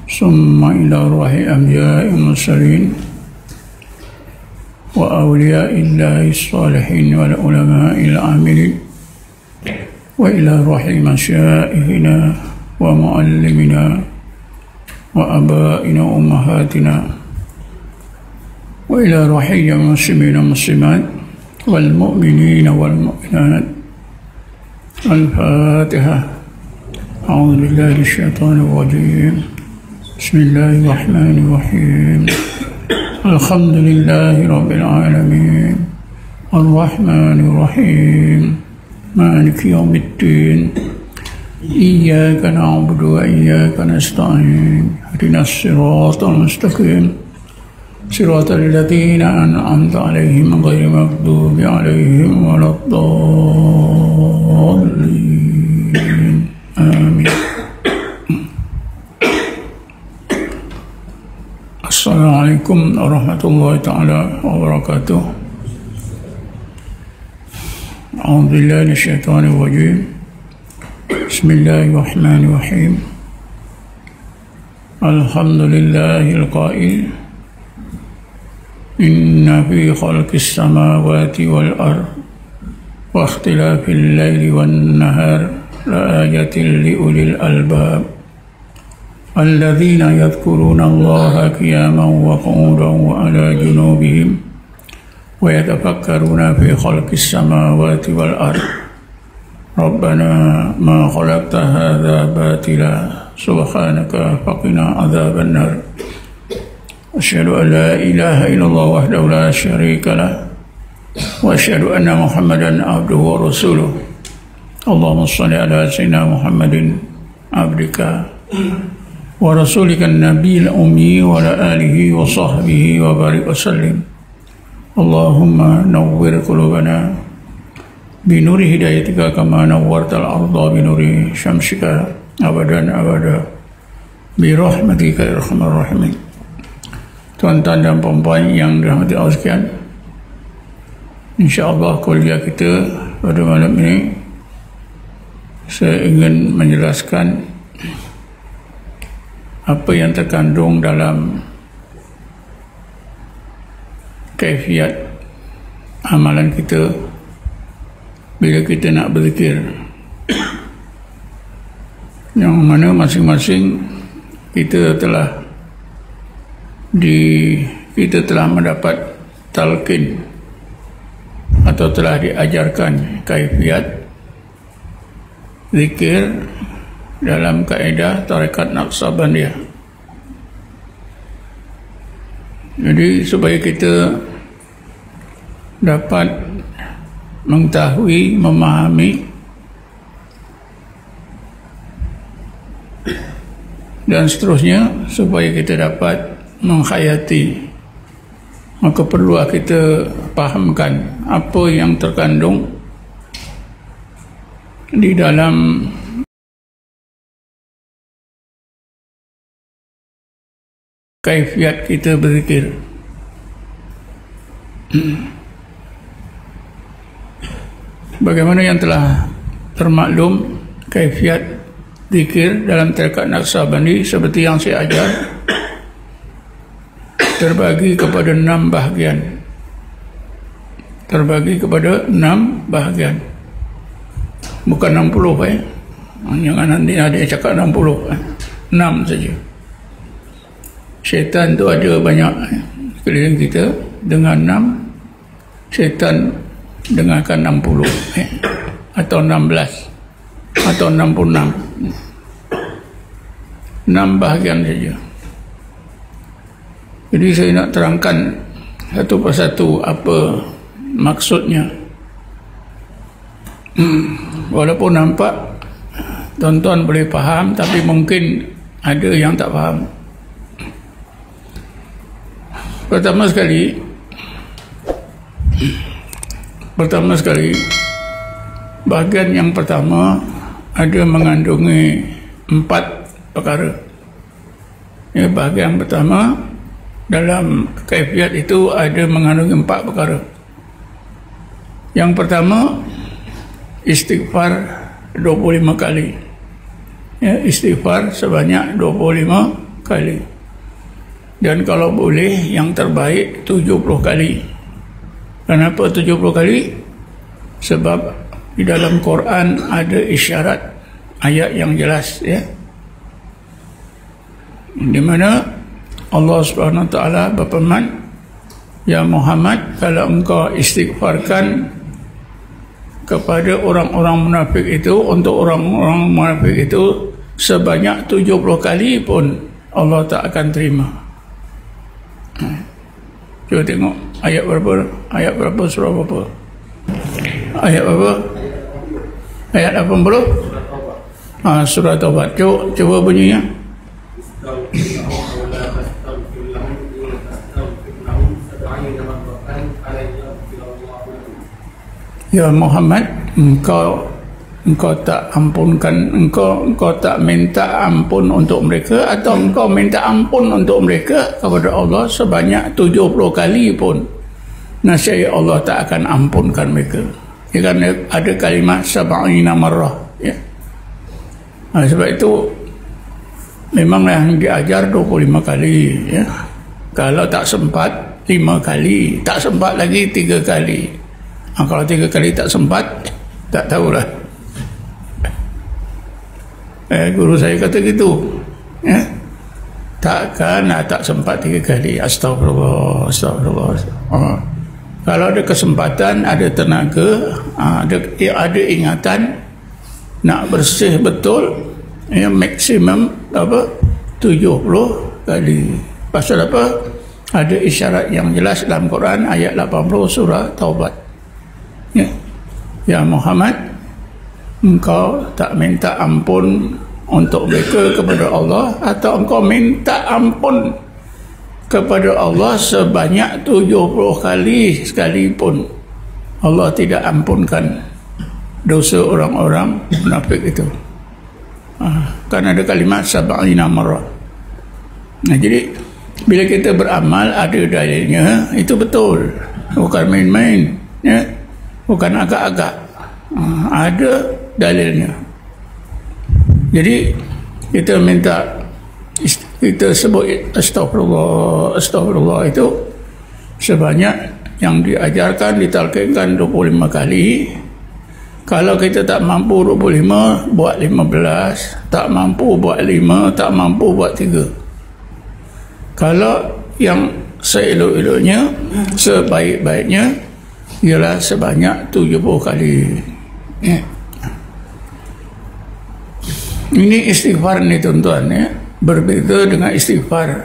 ثم إلى روح أنبياء المرسلين وأولياء الله الصالحين والعلماء العاملين وإلى روح مشائخنا ومعلمنا وآبائنا وأمهاتنا وإلى روح المسلمين والمسلمات والمؤمنين والمؤمنات. الفاتحة. أعوذ بالله من الشيطان الرجيم. بسم الله الرحمن الرحيم. الحمد لله رب العالمين الرحمن الرحيم مالك يوم الدين إياك نعبد وإياك نستعين اهدنا الصراط المستقيم صراط الذين أنعمت عليهم غير المغضوب عليهم ولا الضالين آمين. Assalamualaikum warahmatullahi ta'ala wabarakatuh. A'udzu billahi minasyaitonir rajim. Bismillahirrahmanirrahim. Alhamdulillahil qail inna fi khalqis samawati wal ard wa ikhtilafil laili wan nahar la ayatin li ulil albab الذين يذكرون الله قياما وقعودا وعلى جنوبهم ويتفكرون في خلق السماوات والأرض ربنا ما خلقت هذا باطلا سبحانك فقنا عذاب النار. أشهد أن لا إله إلا الله وحده لا شريك له وأشهد أن محمدا عبده ورسوله. اللهم صل على سيدنا محمد عبدك ورسولك النبي الأمي وعلى آله وصحبه وبارك وسلم. اللهم نور قلوبنا بنور هدايتك كما نورت الأرض بنور شمسك أبدا أبدا برحمتك يا أرحم الراحمين. Tuan-tuan dan puan-puan yang dirahmati Allah sekalian, insya-Allah kuliah kita pada malam ini saya ingin menjelaskan apa yang terkandung dalam kaifiat amalan kita bila kita nak berzikir, yang mana masing-masing kita telah mendapat talqin atau telah diajarkan kaifiat zikir dalam kaedah tarekat Naqsabandiyah. Jadi supaya kita dapat mengetahui, memahami dan seterusnya, supaya kita dapat menghayati, maka perlu kita pahamkan apa yang terkandung di dalam kaifiat kita berzikir. Bagaimana yang telah termaklum, kaifiat zikir dalam tarekat Naqsabandi seperti yang saya ajar terbagi kepada 6 bahagian. Bukan 60 jangan nanti ada yang cakap 60. 6 saja. Syaitan tu ada banyak sekeliling kita. Dengan 6, syaitan dengarkan 60 atau 16 atau 66. 6 bahagian saja. Jadi saya nak terangkan satu persatu apa maksudnya. Walaupun nampak tuan-tuan boleh faham, tapi mungkin ada yang tak faham. Pertama sekali, bahagian yang pertama ada mengandungi 4 perkara. Bahagian pertama dalam kaifiat itu ada mengandungi 4 perkara. Yang pertama, istighfar 25 kali. ya, istighfar sebanyak 25 kali. Dan kalau boleh yang terbaik 70 kali. Kenapa 70 kali? Sebab di dalam Quran ada isyarat ayat yang jelas, ya, di mana Allah Subhanahu wa taala berfirman, ya Muhammad, kalau engkau istighfarkan kepada orang-orang munafik itu, untuk orang-orang munafik itu sebanyak 70 kali pun Allah tak akan terima. Cuba tengok ayat berapa? Ayat berapa? Surah berapa? Ayat berapa? Ayat 80? Surah Taubat. Cuba bunyinya. Ya Muhammad, engkau tak ampunkan, engkau tak minta ampun untuk mereka, atau engkau minta ampun untuk mereka kepada Allah sebanyak 70 kali pun, nascaya Allah tak akan ampunkan mereka. Ya, kan ada kalimat sab'ina marrah, ya. Sebab itu memanglah yang diajar 25 kali, ya. Kalau tak sempat 5 kali, tak sempat lagi 3 kali. Kalau 3 kali tak sempat, tak tahulah. Guru saya kata gitu, ya. Takkan tak sempat 3 kali. Astagfirullah, astagfirullah. Kalau ada kesempatan, ada tenaga, ada ingatan, nak bersih betul, ya, maksimum 70 kali. Pasal apa? Ada isyarat yang jelas dalam Quran ayat 80 surah Taubat. Ya Muhammad, engkau tak minta ampun untuk mereka kepada Allah, atau engkau minta ampun kepada Allah sebanyak 70 kali sekalipun, Allah tidak ampunkan dosa orang-orang munafik itu. Kan ada kalimat sab'ina marrah. Jadi bila kita beramal ada dalilnya, itu betul, bukan main-main, ya, bukan agak-agak, ada dalilnya. Jadi kita minta, kita sebut astagfirullah, astagfirullah itu sebanyak yang diajarkan, ditalkinkan 25 kali. Kalau kita tak mampu 25, buat 15, tak mampu buat 5, tak mampu buat 3. Kalau yang seelok-eloknya, sebaik-baiknya ialah sebanyak 70 kali, ya. Ini istighfar ni tuan-tuan, ya, berbeza dengan istighfar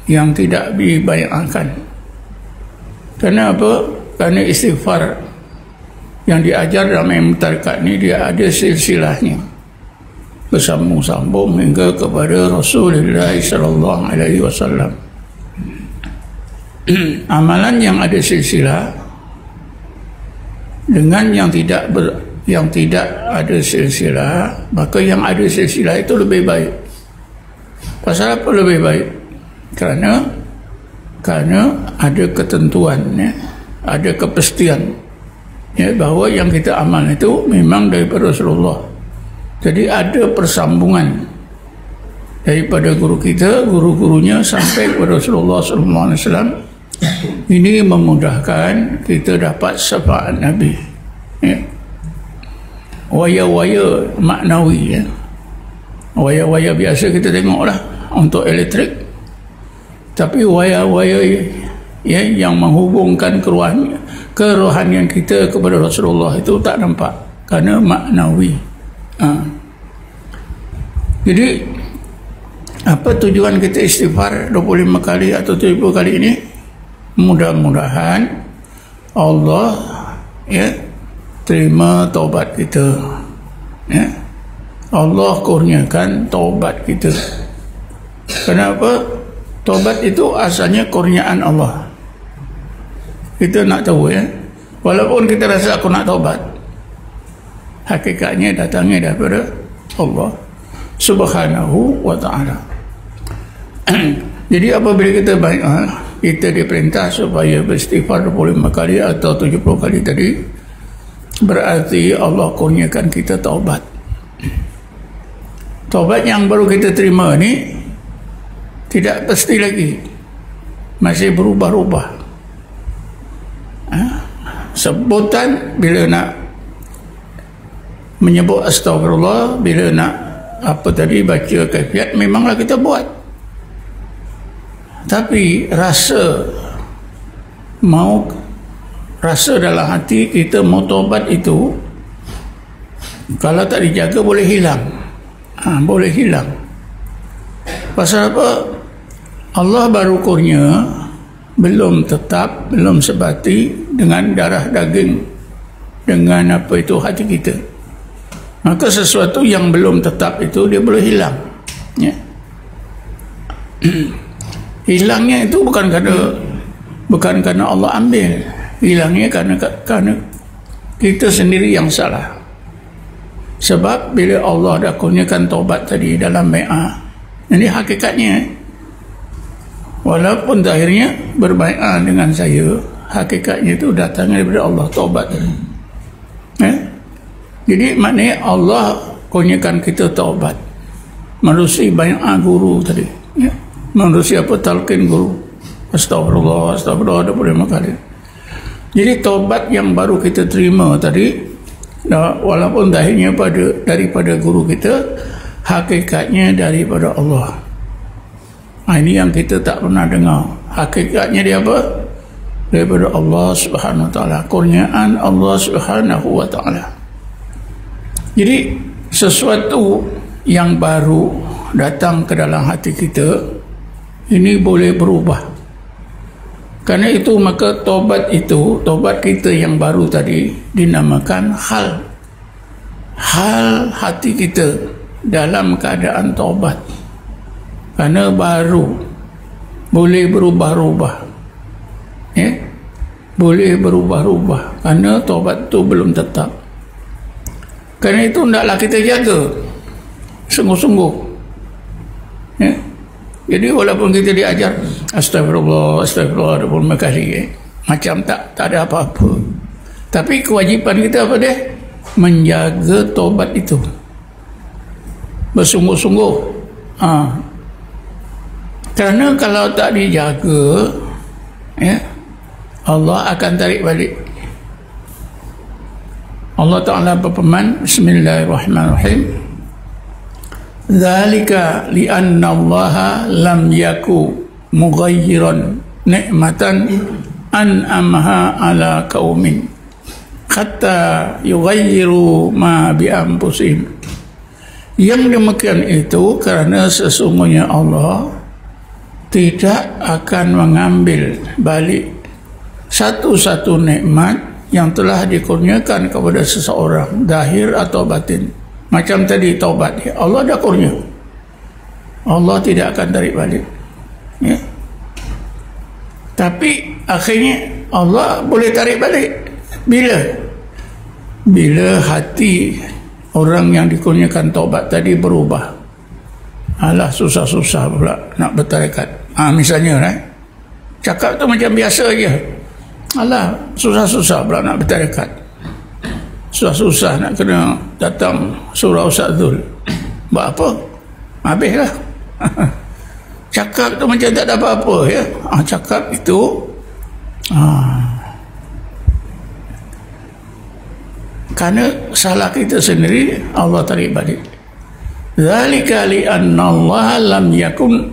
yang tidak dibayangkan. Kenapa? Kerana istighfar yang diajar dalam ilmu tarekat ni, dia ada silsilahnya, bersambung-sambung hingga kepada Rasulullah sallallahu alaihi wasallam. Amalan yang ada silsilah dengan yang tidak ada silsilah, maka yang ada silsilah itu lebih baik. Pasal apa lebih baik? Kerana ada ketentuan, ya, ada kepastian, ya, bahawa yang kita amal itu memang daripada Rasulullah. Jadi ada persambungan daripada guru kita, guru-gurunya sampai kepada Rasulullah SAW. Ini memudahkan kita dapat syafaat Nabi, ya. Waya-waya maknawi, ya. Waya-waya biasa kita tengoklah untuk elektrik, tapi waya-waya, ya, yang menghubungkan kerohanian kita kepada Rasulullah itu tak nampak, kerana maknawi. Jadi apa tujuan kita istighfar 25 kali atau 70 kali ini? Mudah-mudahan Allah, ya, terima taubat kita, ya. Allah kurniakan taubat kita. Kenapa? Taubat itu asalnya kurniaan Allah. Kita nak tahu, ya, walaupun kita rasa aku nak taubat, hakikatnya datangnya daripada Allah Subhanahu wa ta'ala. Jadi apabila kita diperintah supaya beristighfar 25 kali atau 70 kali tadi, berarti Allah kurniakan kita taubat. Taubat yang baru kita terima ni tidak pasti lagi, masih berubah-ubah. Sebutan bila nak menyebut astagfirullah, bila nak apa tadi baca kaifiat, memanglah kita buat. Tapi rasa dalam hati kita mau taubat itu, kalau tak dijaga boleh hilang. Boleh hilang. Pasal apa? Allah baru kurnia belum tetap, belum sebati dengan darah daging, dengan apa itu hati kita. Maka sesuatu yang belum tetap itu dia boleh hilang. Ya. Hilangnya itu bukan karena Allah ambil. Hilangnya karena kita sendiri yang salah. Sebab bila Allah dah kurniakan taubat tadi dalam bai'ah, ini hakikatnya, walaupun zahirnya berbai'ah dengan saya, hakikatnya itu datangnya daripada Allah taubat tadi. Jadi maknanya Allah kurniakan kita taubat menerusi bai'ah guru tadi, ya. Menerusi apa, talqin guru, astagfirullah 25 kali. Jadi taubat yang baru kita terima tadi, walaupun zahirnya daripada guru kita, hakikatnya daripada Allah. Ini yang kita tak pernah dengar. Hakikatnya dia apa? Daripada Allah Subhanahu Wa Taala, kurniaan Allah Subhanahu Wa Taala. Jadi sesuatu yang baru datang ke dalam hati kita, ini boleh berubah. Karena itu maka taubat kita yang baru tadi dinamakan hal hati kita dalam keadaan taubat. Karena baru, boleh berubah-ubah, ya? Boleh berubah-ubah karena taubat itu belum tetap. Karena itu hendaklah kita jaga sungguh-sungguh, ya? Jadi walaupun kita diajar astagfirullah 25 kali, macam tak ada apa-apa, tapi kewajiban kita apa dia? Menjaga taubat itu bersungguh-sungguh. Kerana kalau tak dijaga, ya, Allah akan tarik balik. Allah Ta'ala berfirman, Bismillahirrahmanirrahim, Dzalika li'anna Allah lam yaku mughayyiran ni'matan an'amaha ala qaumin hatta yughayyiru ma bi anfusihim. Yang demikian itu karena sesungguhnya Allah tidak akan mengambil balik satu-satu nikmat yang telah dikurniakan kepada seseorang, zahir atau batin. Macam tadi taubat, Allah dah kurnia, Allah tidak akan tarik balik, ya. Tapi akhirnya Allah boleh tarik balik bila hati orang yang dikurniakan taubat tadi berubah. Alah, susah-susah pula nak bertarekat. Misalnya, cakap tu macam biasa je. Alah, susah-susah pula nak bertarekat. Susah-susah nak kena datang surau Ustaz Zul. Buat apa? Habislah. Cakap tu macam tak ada apa-apa, ya. Cakap itu kerana salah kita sendiri, Allah tarik balik. Dzalika li anna Allah lam yakun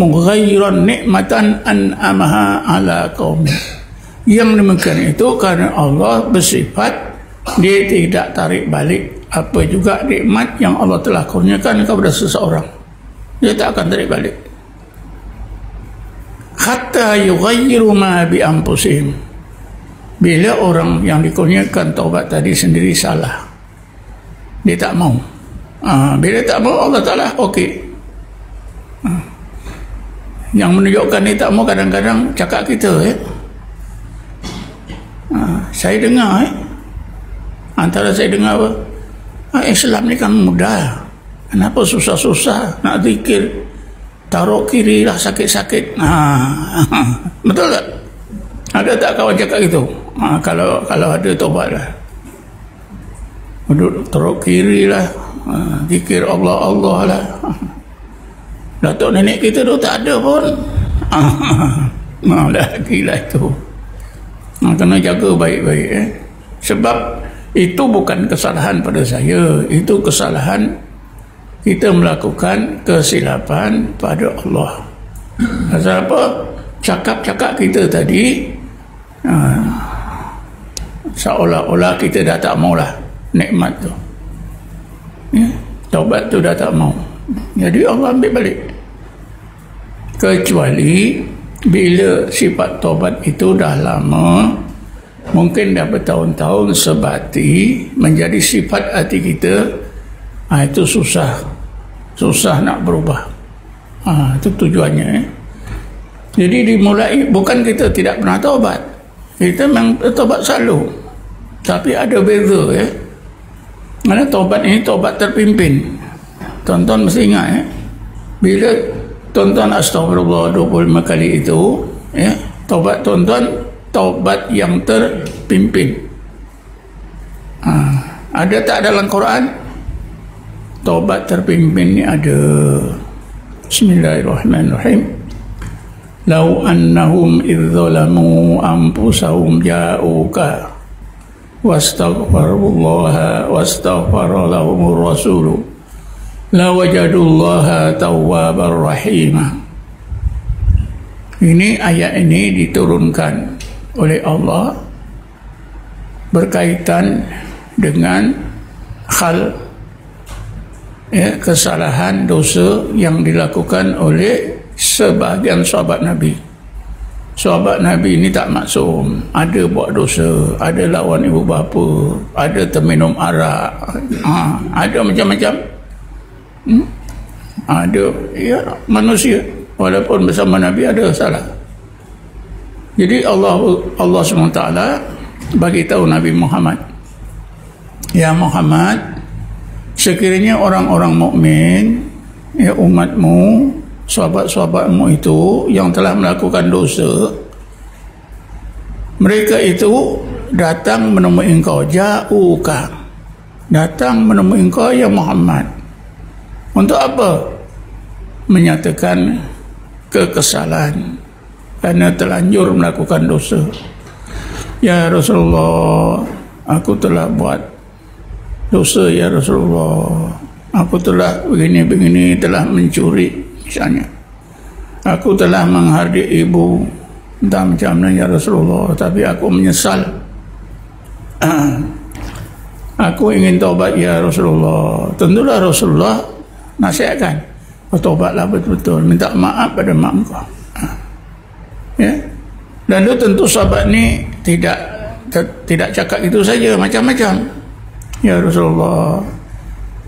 mughayyiran nikmatan an'amaha ala qaumin. Yang demikian itu karena Allah bersifat dia tidak tarik balik apa juga nikmat yang Allah telah kurniakan kepada seseorang. Dia tak akan tarik balik hatta yughayyiru ma bi anfusihim. Bila orang yang dikurniakan taubat tadi sendiri salah, dia tak mau. Bila tak mau, Allah Ta'ala okey. Yang menunjukkan dia tak mau kadang-kadang cakap kita, ya. Saya dengar, antara saya dengar apa? Islam ni kan mudah, kenapa susah-susah nak zikir, taruh kiri lah sakit-sakit. Betul tak? Ada tak kawan cakap gitu? Kalau ada taubat lah, duduk taruh kiri lah, Zikir Allah Allah lah. Datuk nenek kita tu tak ada pun. Lagi lah itu. Kena jaga baik-baik. Sebab itu bukan kesalahan pada saya, itu kesalahan kita melakukan kesilapan pada Allah. Pasal apa? Cakap-cakap kita tadi seolah-olah kita dah tak maulah nikmat tu, taubat tu dah tak mau. Jadi Allah ambil balik. Kecuali bila sifat taubat itu dah lama, mungkin dah bertahun-tahun sebati menjadi sifat hati kita, itu susah nak berubah. Itu tujuannya. Jadi dimulai, bukan kita tidak pernah taubat, kita memang taubat selalu, tapi ada beza Mana taubat ini taubat terpimpin. Tuan-tuan mesti ingat bila tuan-tuan astagfirullah 25 kali itu, taubat tuan-tuan taubat yang terpimpin. Ada tak dalam Quran? Taubat terpimpin ni ada. Bismillahirrahmanirrahim. Lau annahum idzalamu anfusahum ja'uka wastaghfirullaha wastaghfara lahumur rasulu la wajadullaha tawwabar rahimah. Ini ayat ini diturunkan oleh Allah berkaitan dengan hal kesalahan dosa yang dilakukan oleh sebahagian sahabat Nabi. Sahabat Nabi ini tak maksum, ada buat dosa, ada lawan ibu bapa, ada terminum arak, ada macam-macam. Ada manusia walaupun bersama Nabi ada salah. Jadi Allah SWT bagi tahu Nabi Muhammad, ya Muhammad, sekiranya orang-orang mukmin, umatmu, sahabat-sahabatmu itu yang telah melakukan dosa, mereka itu datang menemui engkau, ja'uka, datang menemui engkau ya Muhammad, untuk apa? Menyatakan kekesalan kerana terlanjur melakukan dosa. Ya Rasulullah, aku telah buat dosa ya Rasulullah, aku telah begini-begini, telah mencuri misalnya, aku telah menghardik ibu, entah macam mana ya Rasulullah, tapi aku menyesal, aku ingin taubat ya Rasulullah. Tentulah Rasulullah nasihatkan, bertaubatlah betul-betul, minta maaf pada mak kau. Dan itu tentu sahabat ni tidak cakap itu saja, macam-macam. Ya Rasulullah,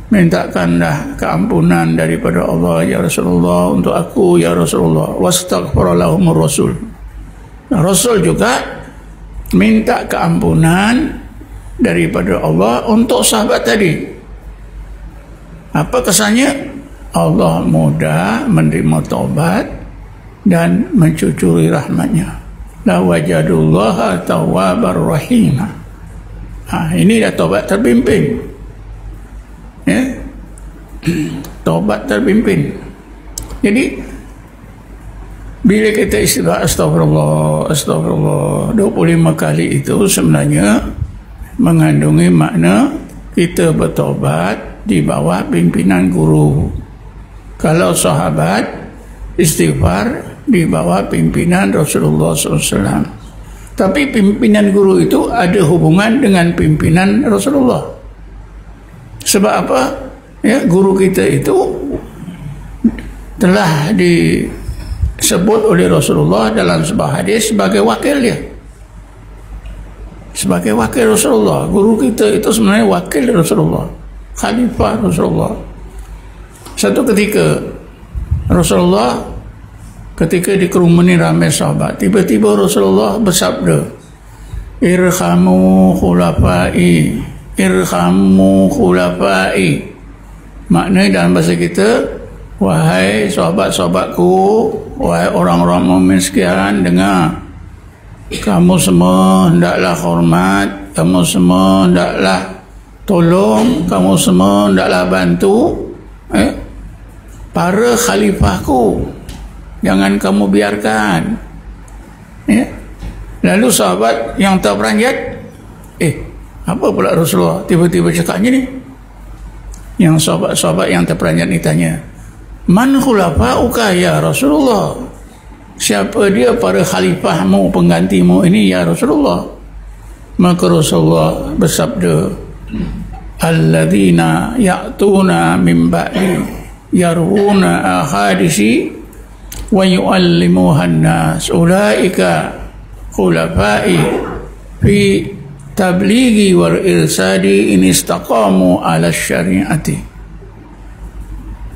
mintakanlah keampunan daripada Allah ya Rasulullah untuk aku ya Rasulullah, wastaghfara lahumur rasul. Rasul juga minta keampunan daripada Allah untuk sahabat tadi. Apa kesannya? Allah mudah menerima taubat dan mencucuri rahmatnya. La wajadullaha tawwabar rahimah. Ini dah taubat terpimpin. Taubat terpimpin. Jadi bila kita istighfar astagfirullah 25 kali itu sebenarnya mengandungi makna kita bertaubat di bawah pimpinan guru. Kalau sahabat istighfar di bawah pimpinan Rasulullah SAW. Tapi pimpinan guru itu ada hubungan dengan pimpinan Rasulullah. Sebab apa? Guru kita itu telah disebut oleh Rasulullah dalam sebuah hadis sebagai wakil dia. Sebagai wakil Rasulullah. Guru kita itu sebenarnya wakil Rasulullah, khalifah Rasulullah. Satu ketika Rasulullah ketika dikerumuni ramai sahabat, tiba-tiba Rasulullah bersabda, irhamu khulafai, irhamu khulafai. Maknanya dalam bahasa kita, wahai sahabat-sahabatku, wahai orang-orang mukmin sekalian, dengar, kamu semua hendaklah hormat, kamu semua hendaklah tolong kamu semua hendaklah bantu para khalifahku, jangan kamu biarkan. Lalu sahabat yang terperanjat, apa pula Rasulullah tiba-tiba cakapnya ni? Yang sahabat-sahabat yang terperanjat ni tanya, man khulafa'uka ya Rasulullah, siapa dia para khalifahmu, penggantimu ini ya Rasulullah? Maka Rasulullah bersabda, alladzina ya'tuna min ba'di yarwuna ahadisi wa yu'allimuhan nas ulaika khulafai fi tablighi wal irsadi in istaqamu ala syariati.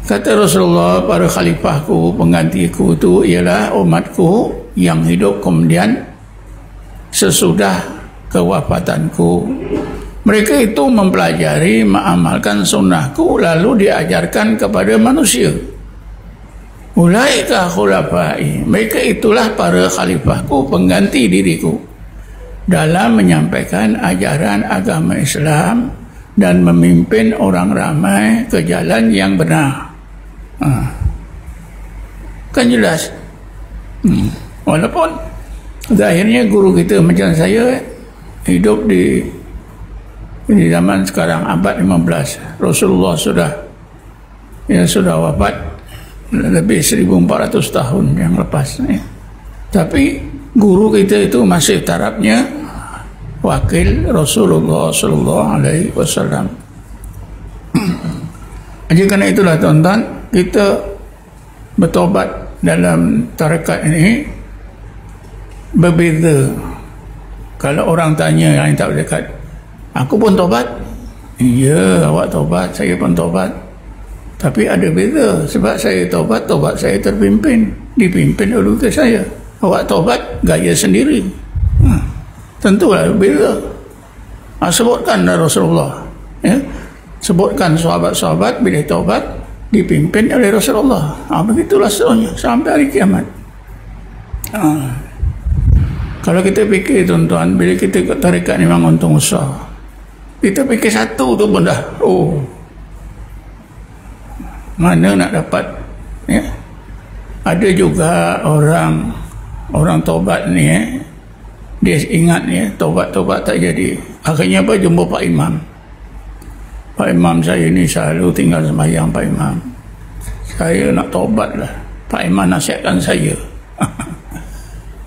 Kata Rasulullah, para khalifahku, penggantiku itu ialah umatku yang hidup kemudian sesudah kewafatanku. Mereka itu mempelajari, mengamalkan sunnahku, lalu diajarkan kepada manusia. Ulaika khulafai, mereka itulah para khalifahku, pengganti diriku, dalam menyampaikan ajaran agama Islam dan memimpin orang ramai ke jalan yang benar. Kan jelas. Walaupun akhirnya guru kita macam saya hidup di zaman sekarang abad 15, Rasulullah sudah wafat lebih 1400 tahun yang lepas, tapi guru kita itu masih tarafnya wakil Rasulullah sallallahu alaihi wasallam. Jadi kerana itulah tuan-tuan, kita bertobat dalam tarekat ini berbeza. Kalau orang tanya yang tak berdekat, aku pun tobat. Ya, awak tobat, saya pun tobat. Tapi ada beza. Sebab saya tobat saya dipimpin oleh saya. Awak tobat gaya sendiri. Tentulah beza. Sebutkan Rasulullah, sebutkan sahabat-sahabat bila tobat dipimpin oleh Rasulullah. Begitulah seterusnya sampai hari kiamat. Kalau kita fikir tuan-tuan, bila kita ikut tarekat ni memang untung besar. Kita fikir satu tu pun dah, mana nak dapat, Ada juga orang tobat ni, dia ingat tobat tak jadi. Akhirnya apa, jumpa Pak Imam. Pak Imam saya ni selalu tinggal sembahyang. Pak Imam, saya nak tobat lah. Pak Imam nasihatkan saya.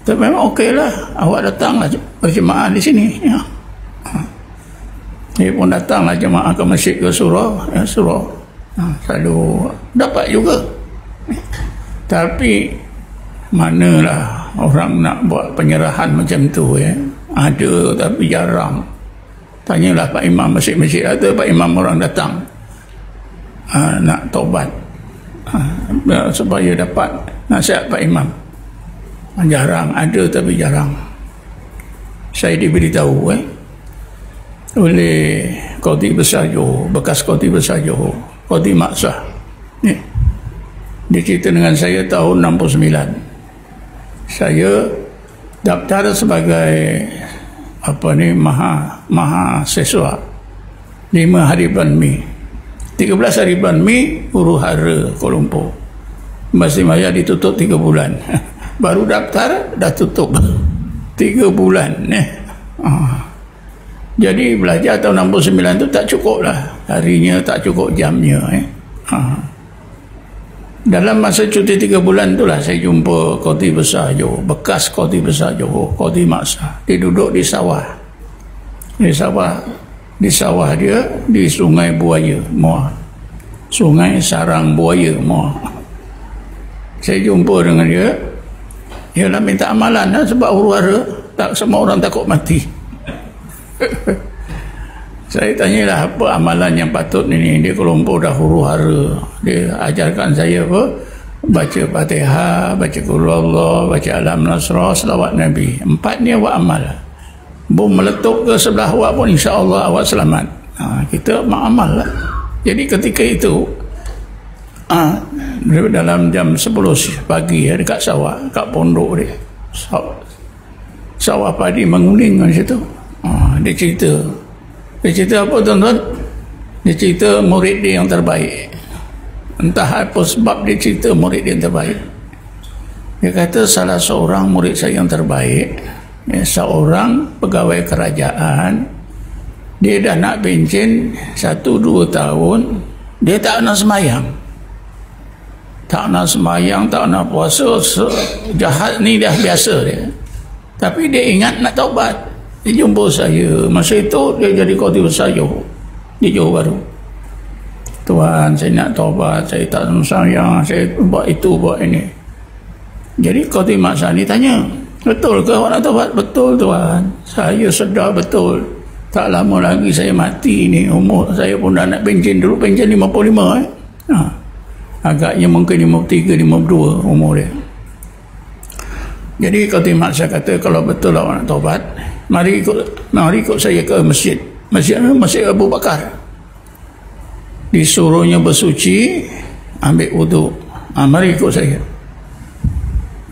Tapi memang okey lah, awak datanglah berjemaah di sini. Dia pun datanglah jemaah ke masjid ke surau, selalu dapat juga. Tapi manalah orang nak buat penyerahan macam tu, ada tapi jarang. Tanyalah Pak Imam masjid-masjid, ada Pak Imam orang datang nak tobat, supaya dapat nasihat Pak Imam. Jarang, ada tapi jarang. Saya diberitahu oleh Qadhi Besar Johor, bekas Qadhi Besar Johor, Qadhi Maksah. Dia cerita dengan saya tahun 69. Saya daftar sebagai mahasiswa 5 hari bulan Mei. 13 hari bulan Mei huru-hara Kuala Lumpur. Masih maya ditutup 3 bulan. Baru daftar dah tutup 3 bulan. Jadi belajar tahun 69 tu tak cukup lah harinya, tak cukup jamnya. Dalam masa cuti 3 bulan tu lah saya jumpa Qadhi Besar Johor, bekas Qadhi Besar Johor, Qadhi Maksah. Dia duduk di sawah. Di sawah dia di Sungai Buaya Muar, Sungai Sarang Buaya Muar. Saya jumpa dengan dia. Dia nak minta amalan lah, sebab huru-hara tak semua orang takut mati. Saya tanyalah apa amalan yang patut ni. Dia Kuala Lumpur dah huru-hara. Dia ajarkan saya baca Fatihah, baca Qul Allah, baca Alam Nasrah, selawat Nabi. 4 ni awak amal. Bom meletup ke sebelah awak pun insya-Allah awak selamat. Kita amal lah. Jadi ketika itu dalam jam 10 pagi dekat sawah, kat pondok dia, sawah padi menguning kat situ. Dia cerita apa tuan-tuan? Dia cerita murid dia yang terbaik. Entah apa sebab dia cerita murid dia yang terbaik. Dia kata salah seorang murid saya yang terbaik, seorang pegawai kerajaan, dia dah nak pencen 1-2 tahun, dia tak nak semayang. Tak nak semayang, tak nak puasa, jahat ni dah biasa dia. Tapi dia ingat nak taubat. Dia jumpa saya. Masa itu dia jadi khatib besar Johor, di Johor Bahru. Tuan, saya nak taubat, saya tak nak semayang, saya buat itu, buat ini. Jadi khatib Mak Sani tanya, betul ke awak nak taubat? Betul tuan, saya sedar betul. Tak lama lagi saya mati ni, umur saya pun dah nak pencen dulu, pencen 55 agaknya mungkin 53, 52 umur dia. Jadi khatib Mak saya kata, kalau betul awak nak taubat, mari ikut saya ke masjid. Masjid Abu Bakar. Disuruhnya bersuci, ambil wuduk. Mari ikut saya.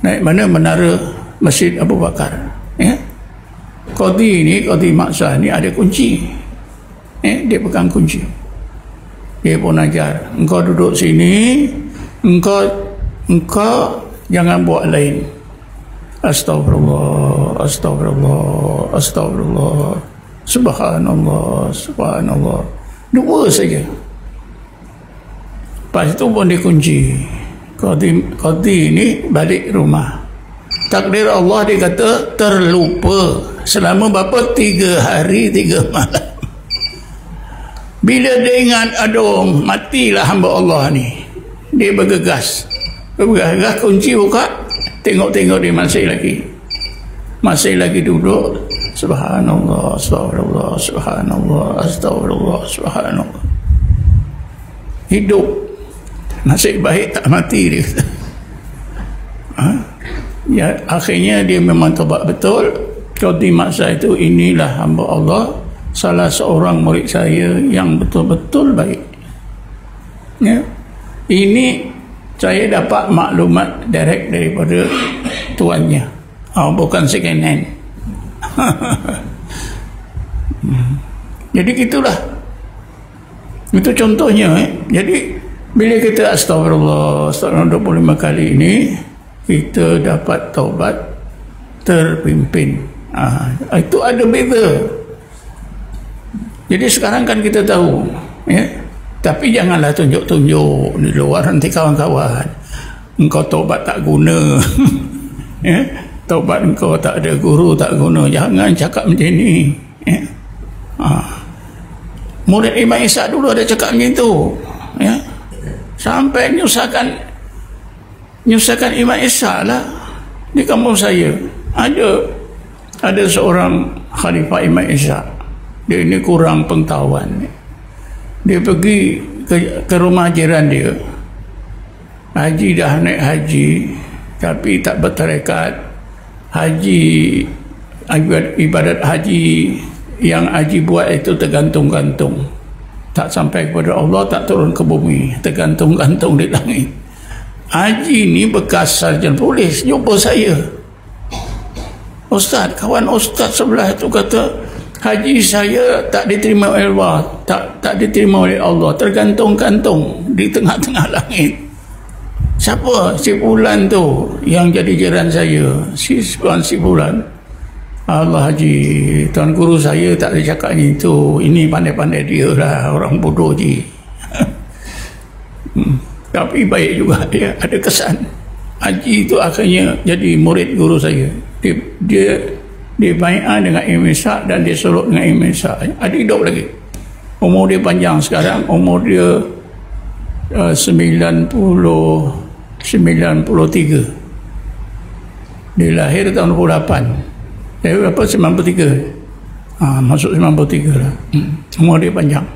Naik mana? Menara Masjid Abu Bakar. Qadhi ni, Qadhi Maksah ni ada kunci. Dia pegang kunci. Dia pun ajar, engkau duduk sini, engkau jangan buat lain. Astagfirullah, astagfirullah, astagfirullah, subhanallah, subhanallah. 2 saja. Lepas itu pun dikunci. Qadhi ni balik rumah. Takdir Allah, dia kata terlupa selama berapa? 3 hari 3 malam. Bila dia ingat, aduh matilah hamba Allah ni, dia bergegas kunci buka, tengok dia masih lagi duduk. Subhanallah, astagfirullah, subhanallah, astagfirullah, subhanallah. Hidup nasib baik tak mati, dia kata. Ya, akhirnya dia memang taubat betul. Qadhi Maksah itu, inilah hamba Allah, salah seorang murid saya yang betul-betul baik. Ya. Ini saya dapat maklumat direct daripada tuannya, bukan second hand. Jadi gitulah. Itu contohnya. Jadi bila kita astagfirullah 25 kali ini, kita dapat taubat terpimpin. Itu ada beza. Jadi sekarang kan kita tahu, tapi janganlah tunjuk-tunjuk di luar, nanti kawan-kawan engkau taubat tak guna. Taubat engkau tak ada guru, tak guna. Jangan cakap macam ni. Murid Imam Ishaq dulu ada cakap macam tu, sampai nyusahkan Imam Ishaq lah. Di kampung saya ada seorang khalifah Imam Ishaq. Dia ini kurang pengetahuan. Dia pergi ke rumah jiran dia. Haji dah naik haji, tapi tak bertarekat. Ibadat haji yang haji buat itu tergantung-gantung. Tak sampai kepada Allah, tak turun ke bumi, tergantung-gantung di langit. Haji ni bekas sarjan polis jumpa saya. Ustaz, kawan ustaz sebelah tu kata, haji saya tak diterima oleh Allah, tak diterima oleh Allah, tergantung-gantung di tengah-tengah langit. Siapa? Si Fulan tu yang jadi jiran saya, si Fulan. Allah haji, tuan guru saya tak ada cakap ni tu, ini pandai-pandai dia lah, orang bodoh je. Tapi baik juga, dia ada kesan. Haji itu akhirnya jadi murid guru saya. Dia bai'ah dengan Imam Ishaq dan dia solok dengan Imam Ishaq. Ada hidup lagi. Umur dia panjang sekarang, umur dia 93. Dia lahir tahun 28. Dia berapa? 93. Masuk 93 lah. Umur dia panjang.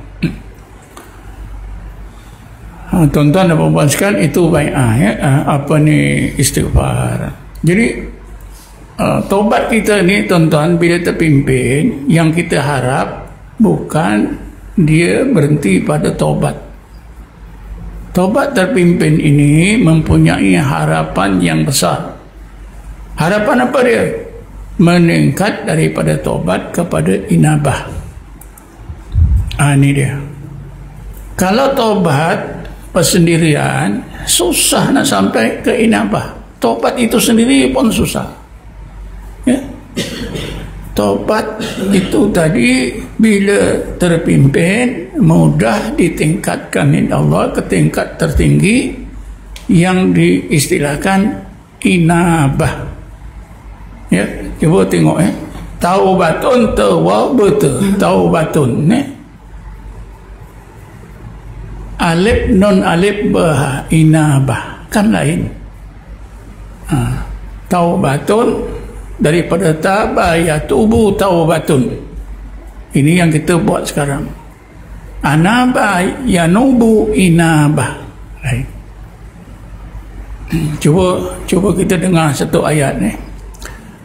Tuan-tuan dan puan-puan sekalian, itu bai'ah, istighfar. Jadi taubat kita ni tuan-tuan, bila terpimpin, yang kita harap bukan dia berhenti pada taubat. Taubat terpimpin ini mempunyai harapan yang besar. Harapan apa dia? Meningkat daripada taubat kepada inabah. Ini dia. Kalau taubat persendirian susah nak sampai ke inabah. Taubat itu sendiri pun susah. Ya. Taubat itu tadi bila terpimpin mudah ditingkatkan oleh Allah ke tingkat tertinggi yang diistilahkan inabah. Ya, cuba tengok ya. Taubatun tawabatu, taubatun ya. Alif non alif bah inabah kan lain. Taubatun daripada taba yatubu taubatun. Ini yang kita buat sekarang. Anaba yanubu inabah. Lain. Cuba kita dengar satu ayat ni.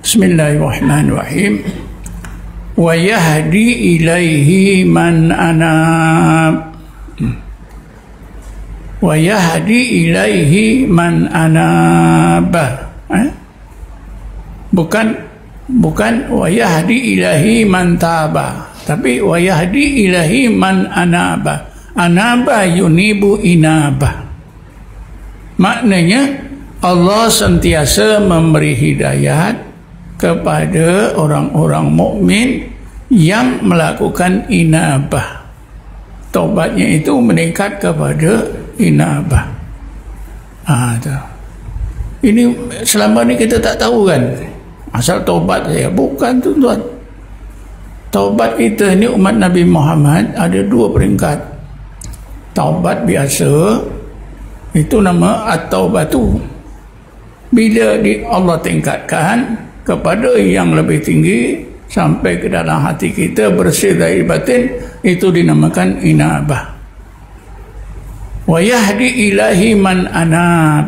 Bismillahirrahmanirrahim. Wa yahdi ilaihi man anab. Wa yahdi ilaihi man anaba. Bukan wa yahdi ilaihi man taba, tapi wa yahdi ilaihi man anaba. Anaba yunibu inaba. Maknanya Allah sentiasa memberi hidayat kepada orang-orang mukmin yang melakukan inabah. Taubatnya itu meningkat kepada inabah. Ini selama ni kita tak tahu kan. Asal taubat saya bukan tuan-tuan. Taubat kita ni umat Nabi Muhammad ada dua peringkat. Taubat biasa itu nama at-taubatu. Bila Allah tingkatkan kepada yang lebih tinggi sampai ke dalam hati kita bersih dari batin, itu dinamakan inabah. Wa yahdi ilahi man anab,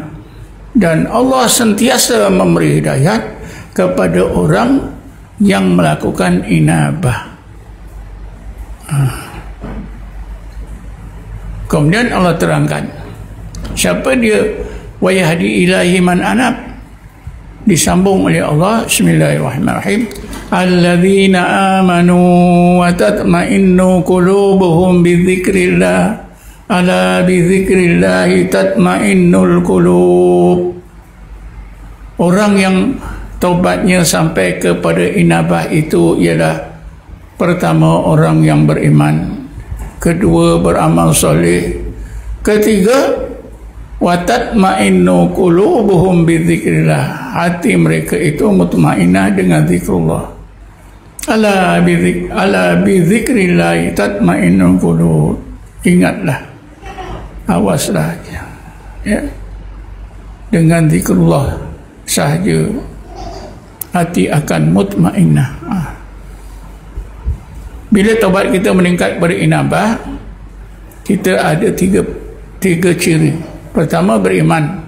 dan Allah sentiasa memberi hidayat kepada orang yang melakukan inabah. Kemudian Allah terangkan siapa dia wa yahdi ilahi man anab, disambung oleh Allah. Bismillahirrahmanirrahim. Alladzina amanu wa tatma'innu qulubuhum bidzikrillah, ala bidzikrillah tatma'innul qulub. Orang yang taubatnya sampai kepada inabah itu ialah pertama orang yang beriman, kedua beramal soleh, ketiga wa tatma'innu qulubuhum bidzikrillah, hati mereka itu mutmainnah dengan zikrullah. Ala bidzikrillah tatma'innul qulub. Ingatlah, awaslah ya, dengan zikrullah sahaja hati akan mutmainnah. Bila taubat kita meningkat pada inabah, kita ada tiga ciri. Pertama beriman,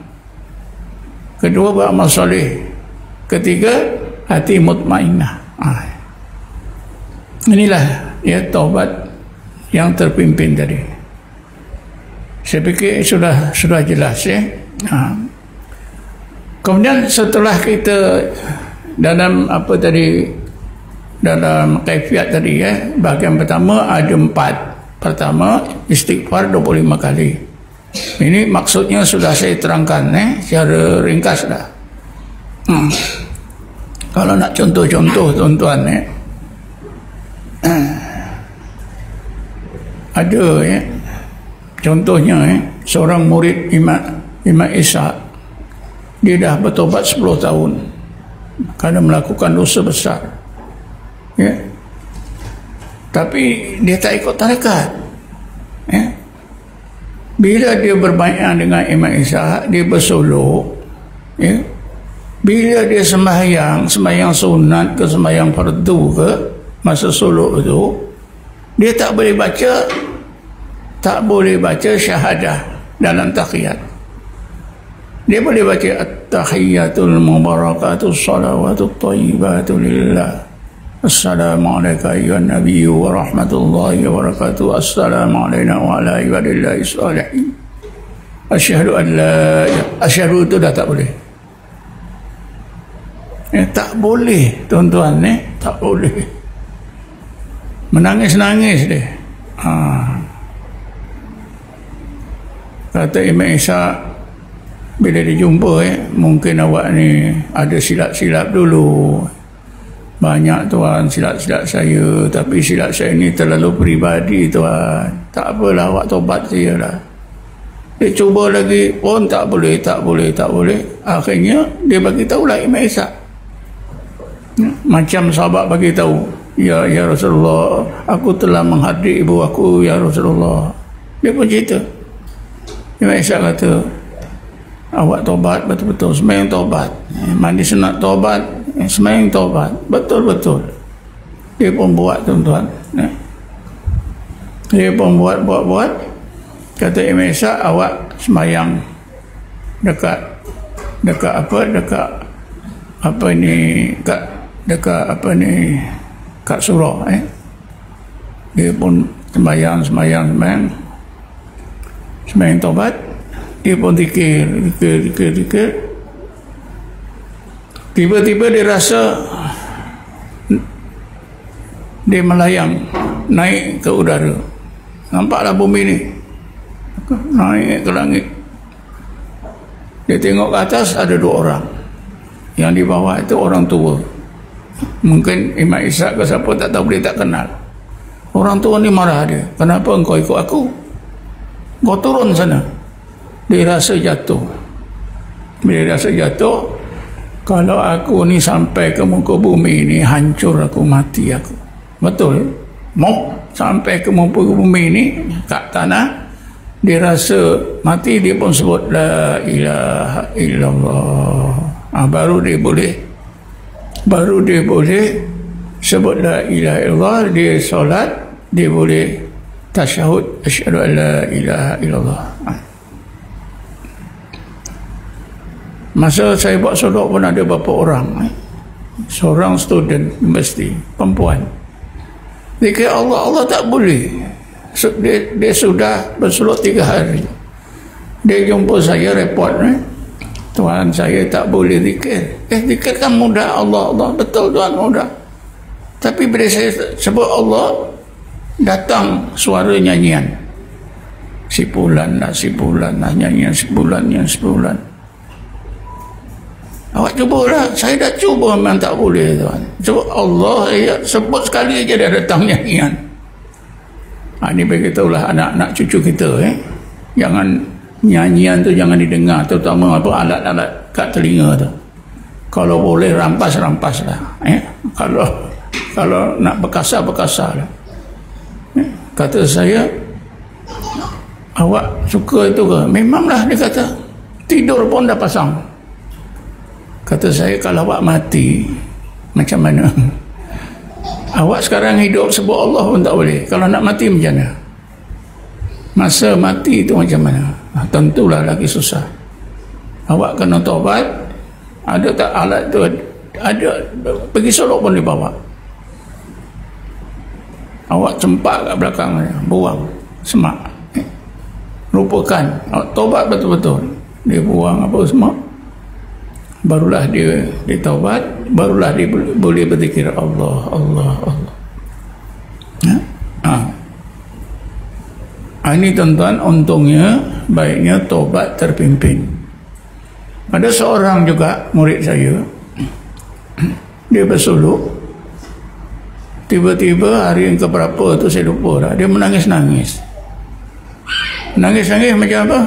kedua beramal soleh, ketiga hati mutmainnah. Inilah ya taubat yang terpimpin tadi. Saya fikir sudah jelas ya. Kemudian setelah kita dalam apa tadi, dalam kaifiat tadi ya, bahagian pertama ada 4. Pertama istighfar 25 kali. Ini maksudnya sudah saya terangkan secara ringkas dah. Kalau nak contoh-contoh tuan-tuan ada ya, contohnya seorang murid Imam Ishaq, dia dah bertobat 10 tahun kerana melakukan dosa besar ya, tapi dia tak ikut tarekat ya. Bila dia berbaiat dengan Imam Ishaq, dia bersolok ya. Bila dia sembahyang sunat ke sembahyang fardu ke, masa solok itu dia tak boleh baca syahadah dalam tahiyat. Dia boleh baca at-tahiyyatul mubarakatus salawatut thayyibatu lillah, assalamualaikum ayyuhan nabiyyu wa rahmatullahi wa barakatuh, assalamu alayna wa ala ibadillahi sholihin, asyhadu an la ilaha, asyhadu itu dah tak boleh. Tak boleh tuan-tuan tak boleh. Menangis-nangis dia. Kata Imam Ishaq, bila dia jumpa mungkin awak ni ada silap-silap dulu. Banyak tuan silap-silap saya, tapi silap saya ni terlalu peribadi tuan. Tak apalah, awak tobat saya lah. Dia cuba lagi pun tak boleh. Akhirnya dia bagi tahulah Imam Ishaq. Macam sahabat bagi tahu, ya Rasulullah, aku telah menghardik ibu aku ya Rasulullah. Dia pun cerita. Imam Ishaq kata, awak tobat betul-betul, sembahyang tobat, mandi sunat tobat, sembahyang tobat, betul-betul. Dia pun buat tuan-tuan. Dia pun buat. Kata Imam Ishaq, awak sembahyang dekat kat surau. Dia pun sembahyang tobat. Dia pun zikir. Tiba-tiba dia rasa dia melayang, naik ke udara. Nampaklah bumi ni naik ke langit. Dia tengok ke atas, ada 2 orang. Yang di bawah itu orang tua. Mungkin Imam Ishaq ke siapa tak tahu, dia tak kenal. Orang tua ni marah dia, kenapa engkau ikut aku? Kau turun sana. Dia rasa jatuh. Bila rasa jatuh, kalau aku ni sampai ke muka bumi ni, hancur aku, mati aku. Betul. Mau sampai ke muka bumi ni, kat tanah, dia rasa mati, dia pun sebut la ilaha illallah. Baru dia boleh sebut la ilaha illallah. Dia solat, dia boleh tasyahud, asyhadu an la ilaha illallah. Masa saya buat sodok pun ada beberapa orang, seorang student universiti perempuan, dia kata Allah tak boleh. Dia sudah bersolok 3 hari. Dia jumpa saya, report, tuan, saya tak boleh zikir. Zikir kan mudah, Allah betul tuan, mudah. Tapi bila saya sebut Allah, datang suara nyanyian. Sipulan lah, nyanyian sebulan. Awak cubalah. Saya dah cuba, memang tak boleh tuan. Sebut Allah, sebut sekali aja dah datang nyanyian. Ini beritahulah anak-anak cucu kita, jangan nyanyian tu jangan didengar, terutama apa alat-alat kat telinga tu. Kalau boleh rampas lah. Kalau nak berkasar lah. Kata saya, awak suka itu ke? Memanglah, dia kata. Tidur pun dah pasang. Kata saya, kalau awak mati, macam mana? Awak sekarang hidup sebut Allah pun tak boleh. Kalau nak mati macam mana? Masa mati itu macam mana? Tentulah lagi susah. Awak kena taubat. Ada tak alat tu? Ada. Pergi solok pun dibawa. Awak cempak kat belakang, buang semak. Lupakan. Taubat betul-betul. Dia buang apa semua. Barulah dia taubat, barulah dia boleh berzikir Allah. Ini tuan-tuan, untungnya baiknya taubat terpimpin. Ada seorang juga murid saya, dia bersuluk, tiba-tiba hari yang keberapa tu saya lupa dah, dia menangis-nangis macam apa?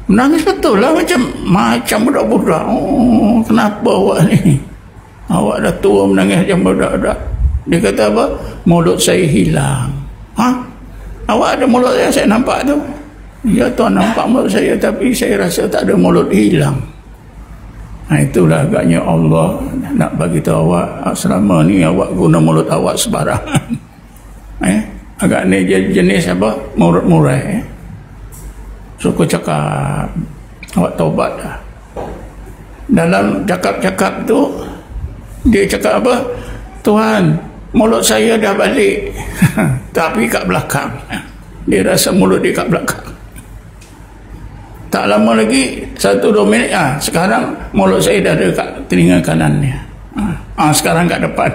Menangis betul lah, macam budak-budak. Oh, kenapa awak ni? Awak dah tua menangis macam budak-budak. Dia kata apa? Mulut saya hilang. Awak ada mulut yang saya nampak tu? Ya tuan, nampak mulut saya, tapi saya rasa tak ada mulut hilang. Itulah agaknya Allah nak bagi tahu awak, selama ni awak guna mulut awak sebarangan. Agaknya jenis apa? Murid-murid. Suka cakap, awak taubat dah. Dalam cakap-cakap tu, dia cakap apa? Tuhan, mulut saya dah balik. Tapi kat belakang. Dia rasa mulut dia kat belakang. Tak lama lagi, 1-2 minit, sekarang mulut saya dah ada kat telinga kanannya. Sekarang kat depan.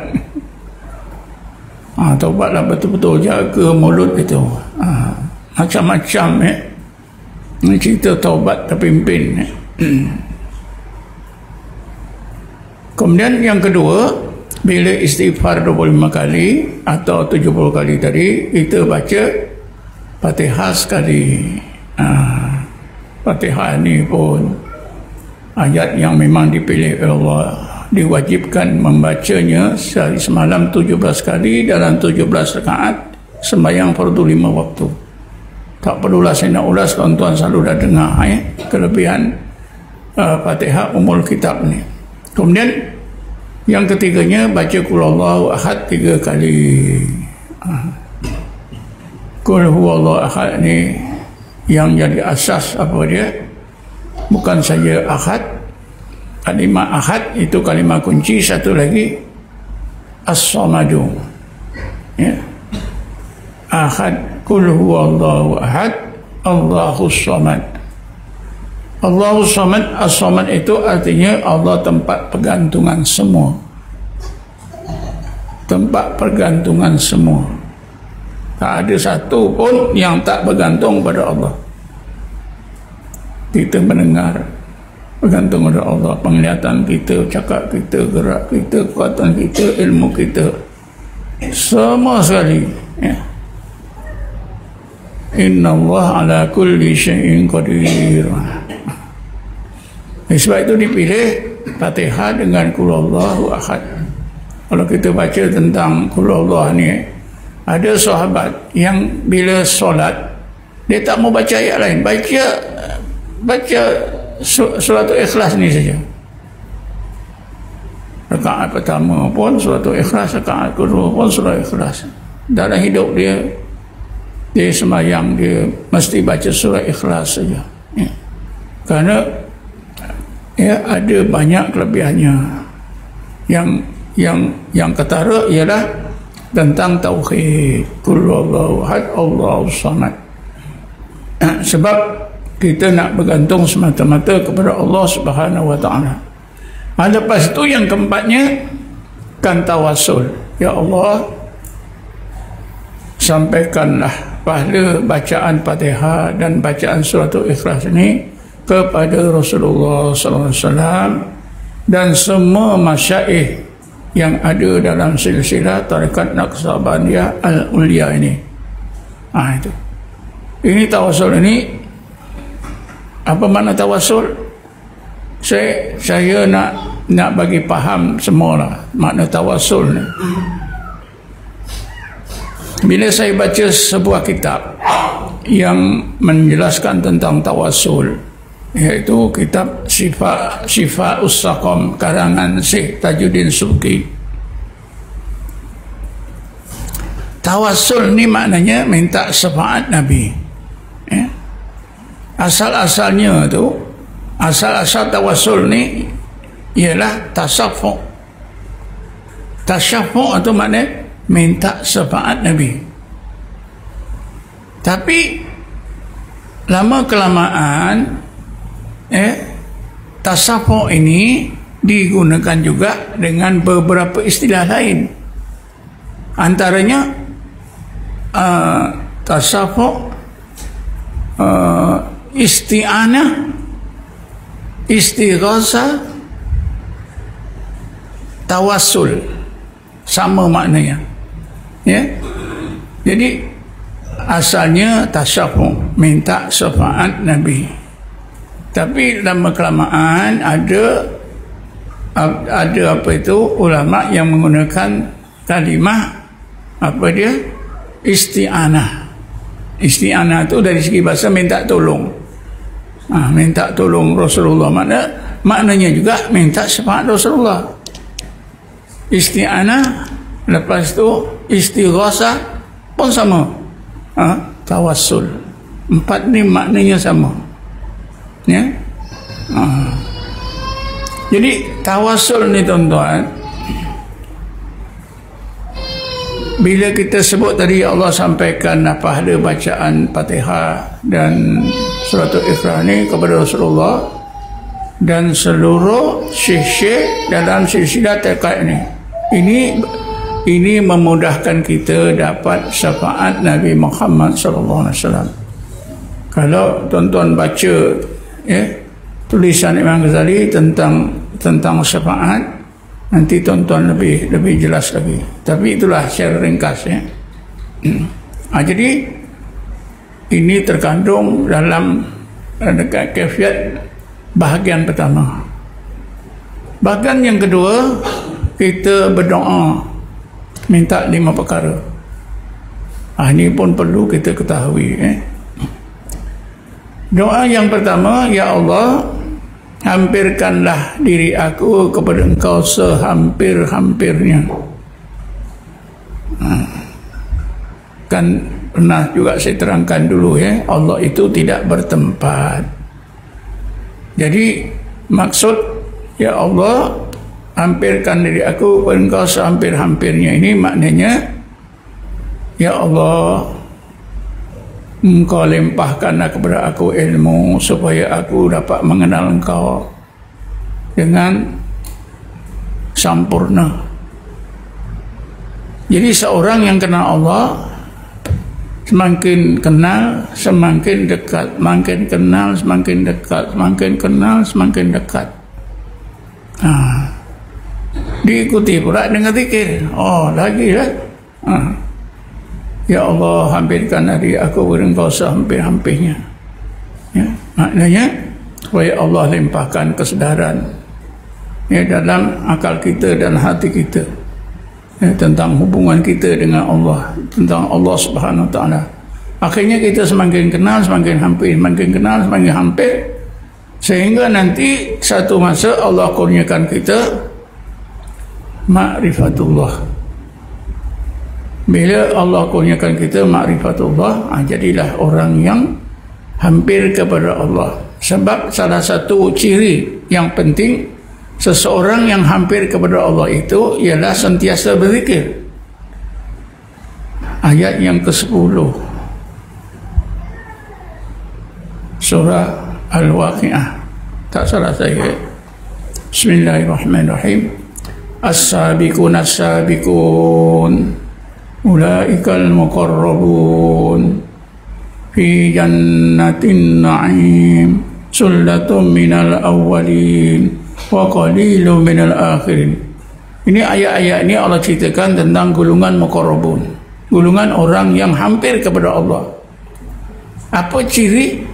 Taubatlah betul-betul, jaga mulut itu. Macam-macam Ini cerita taubat terpimpin. Kemudian yang kedua, bila istighfar 25 kali atau 70 kali tadi, kita baca Fatihah sekali. Fatihah ni pun ayat yang memang dipilih Allah, diwajibkan membacanya sehari semalam 17 kali dalam 17 rakaat sembahyang fardu 5 waktu. Tak perlulah saya nak ulas, tuan-tuan selalu dah dengar kelebihan Fatihah Ummul Kitab ni. Kemudian yang ketiganya, baca Qul Huwallahu Ahad 3 kali. Qul Huwallahu Ahad ni yang jadi asas apa dia? Bukan saja Ahad, kalimah Ahad itu kalimah kunci. Satu lagi As-Samadu, ya. Ahad, Qul Huwallahu Ahad, Allahus Samad. Allahus Samad, As-Samad itu artinya Allah tempat pergantungan semua. Tempat pergantungan semua. Tak ada satu pun yang tak bergantung pada Allah. Kita mendengar, bergantung pada Allah. Penglihatan kita, cakap kita, gerak kita, kekuatan kita, ilmu kita, semua sekali, ya. Inna Allah ala kulli syai'in qadir. Sebab itu dipilih Fatihah dengan Qul Huwallahu Ahad. Kalau kita baca tentang Qul Huwallahu ni, ada sahabat yang bila solat dia tak mau baca ayat lain, baca suratul Ikhlas ni saja. Rakaat pertama pun suratul Ikhlas, rakaat kedua pun suratul Ikhlas. Dalam hidup dia sembahyang dia mesti baca surah Ikhlas saja, ya. Kerana ya ada banyak kelebihannya. Yang ketara ialah tentang tauhid. Qul Huwallahu Ahad, Allahus Samad. Sebab kita nak bergantung semata-mata kepada Allah Subhanahu wa taala. Lepas itu yang keempatnya kan tawasul. Ya Allah, sampaikanlah pahala bacaan Fatihah dan bacaan suratul Ikhlas ini kepada Rasulullah sallallahu alaihi wasallam dan semua masyaikh yang ada dalam silsilah tarekat Naqsabandiyah Al-Ulia ini. Itu. Ini tawasul ini. Apa makna tawasul? Saya nak bagi faham semualah makna tawasul ni. Bila saya baca sebuah kitab yang menjelaskan tentang tawasul, iaitu kitab Syifa Us-Saqam karangan Syekh Tajuddin Subki. Tawasul ni maknanya minta syafaat Nabi, ya. Asal-asalnya tu, asal-asal tawasul ni ialah tasaffuq. Tasaffuq itu maknanya minta syafaat Nabi. Tapi lama kelamaan tasaffuq ini digunakan juga dengan beberapa istilah lain. Antaranya tasaffuq, isti'anah, istighasah, tawassul, sama maknanya, ya. Jadi asalnya tasaffuq, minta syafaat Nabi. Tapi lama kelamaan ada apa itu ulama yang menggunakan kalimah apa dia? Isti'anah. Isti'anah itu dari segi bahasa minta tolong. Minta tolong Rasulullah, maknanya juga minta syafaat Rasulullah. Isti'anah, lepas itu istighasah pun sama. Tawassul. Empat ni maknanya sama, ya. Jadi tawassul ni tuan-tuan, bila kita sebut tadi Allah sampaikan pahala bacaan Fatihah dan suratul Ikhlas ni kepada Rasulullah dan seluruh syekh-syekh dalam silsilah terkait ni. Ini memudahkan kita dapat syafaat Nabi Muhammad sallallahu alaihi wasallam. Kalau tuan-tuan baca tulisan Imam Ghazali tentang syafaat, nanti tuan-tuan lebih jelas lagi. Tapi itulah secara ringkas jadi ini terkandung dalam kaifiat bahagian pertama. Bahagian yang kedua, kita berdoa minta 5 perkara. Ini pun perlu kita ketahui. Doa yang pertama, ya Allah, hampirkanlah diri aku kepada Engkau sehampir-hampirnya. Kan pernah juga saya terangkan dulu Allah itu tidak bertempat. Jadi maksud ya Allah, hampirkan diri aku kepada Engkau sehampir-hampirnya, ini maknanya ya Allah, Engkau limpahkanlah kepada aku ilmu supaya aku dapat mengenal Engkau dengan sempurna. Jadi seorang yang kenal Allah, semakin kenal semakin dekat, makin kenal semakin dekat, makin kenal semakin dekat. Diikuti pula dengan zikir. Lagi lah. Ya Allah, hampirkan diri aku kepada Engkau sehampir-hampirnya. Maknanya supaya Allah limpahkan kesedaran dalam akal kita dan hati kita tentang hubungan kita dengan Allah, tentang Allah Subhanahu Wa Taala. Akhirnya kita semakin kenal semakin hampir, semakin kenal semakin hampir, sehingga nanti satu masa Allah kurniakan kita ma'rifatullah. Bila Allah kurniakan kita ma'rifatullah, jadilah orang yang hampir kepada Allah. Sebab salah satu ciri yang penting seseorang yang hampir kepada Allah itu ialah sentiasa berzikir. Ayat yang ke-10 surah Al-Waqi'ah, tak salah saya. Bismillahirrahmanirrahim. As-sabiqun as-sabiqun ulaikal muqarrabun fi jannatin na'im sullatum minal awwalin wa qalilun minal akhirin. Ini ayat-ayat ini Allah ceritakan tentang golongan muqarrabun, golongan orang yang hampir kepada Allah. Apa ciri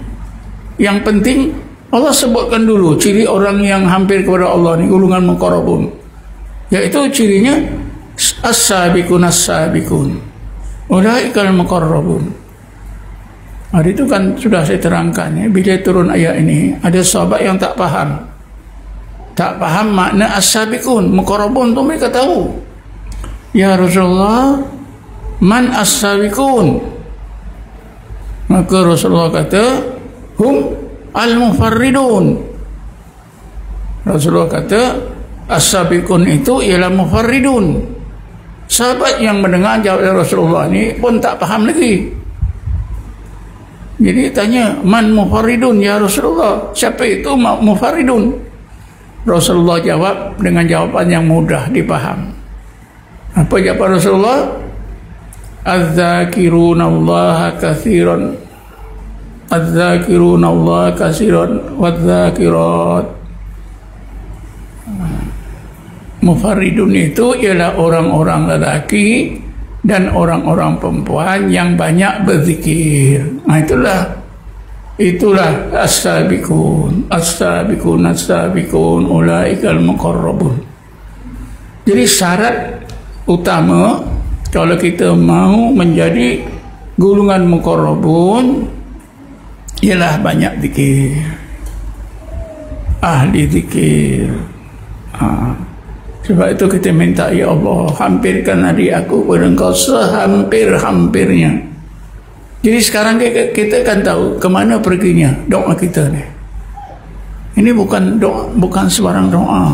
yang penting? Allah sebutkan dulu ciri orang yang hampir kepada Allah ni, golongan muqarrabun, yaitu cirinya as-sabiqun as-sabiqun ulaikal muqarrabun. Hari itu kan sudah saya terangkan bila turun ayat ini, ada sahabat yang tak faham makna as-sabiqun muqarrabun tu. Mereka tahu, ya Rasulullah, man as-sabiqun? Maka Rasulullah kata, hum al-mufarridun. Rasulullah kata as-sabiqun itu ialah mufarridun. Sahabat yang mendengar jawab Rasulullah ni pun tak faham lagi. Jadi tanya, man mufarridun ya Rasulullah? Siapa itu mufarridun? Rasulullah jawab dengan jawaban yang mudah dipaham. Apa jawaban Rasulullah? Az-zakirunallaha katsiran, az-zakirunallaha katsiran wadz-zakirat. Mufarridun itu ialah orang-orang lelaki dan orang-orang perempuan yang banyak berzikir. Itulah as-sabiqun as-sabiqun as-sabiqun ulaikal muqarrabun. Jadi syarat utama kalau kita mau menjadi golongan muqarrabun ialah banyak zikir, ahli zikir. Sebab itu kita minta, ya Allah, hampirkan diri aku kepada Engkau sehampir-hampirnya. Jadi sekarang kita kan tahu kemana perginya doa kita ni. Ini bukan doa, bukan sebarang doa.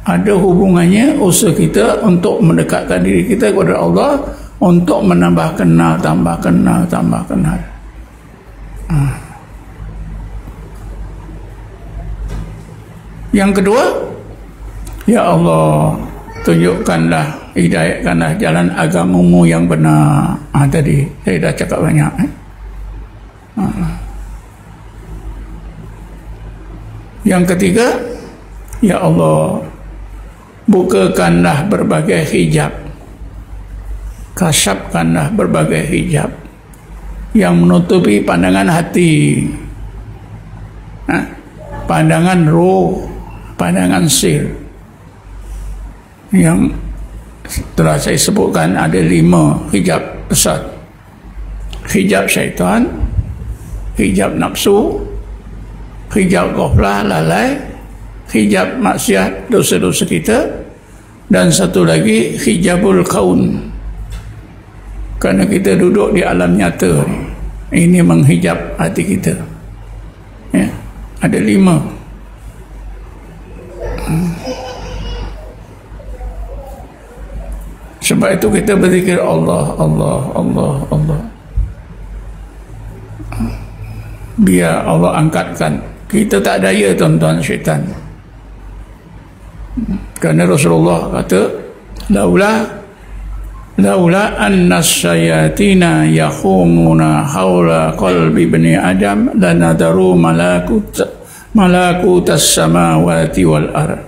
Ada hubungannya usaha kita untuk mendekatkan diri kita kepada Allah, untuk menambah kenal, tambah kenal, tambah kenal. Yang kedua, ya Allah, tunjukkanlah, hidayatkanlah jalan agamamu yang benar. Tadi saya dah cakap banyak. Yang ketiga, ya Allah, bukakanlah berbagai hijab, kasyafkanlah berbagai hijab yang menutupi pandangan hati, pandangan roh, pandangan sir. Yang telah saya sebutkan ada 5 hijab besar. Hijab syaitan, hijab nafsu, hijab ghaflah, lalai, hijab maksiat, dosa-dosa kita, dan satu lagi hijabul kaun. Kerana kita duduk di alam nyata ni, ini menghijab hati kita. Ya, ada 5. Sebab itu kita berzikir Allah, Allah, Allah, Allah. Biar Allah angkatkan. Kita tak daya tuan-tuan syaitan. Kerana Rasulullah kata, laula anna syayatina yakhumuna hawla qalbi bani Adam lanadaru malakutas samawati wal ard.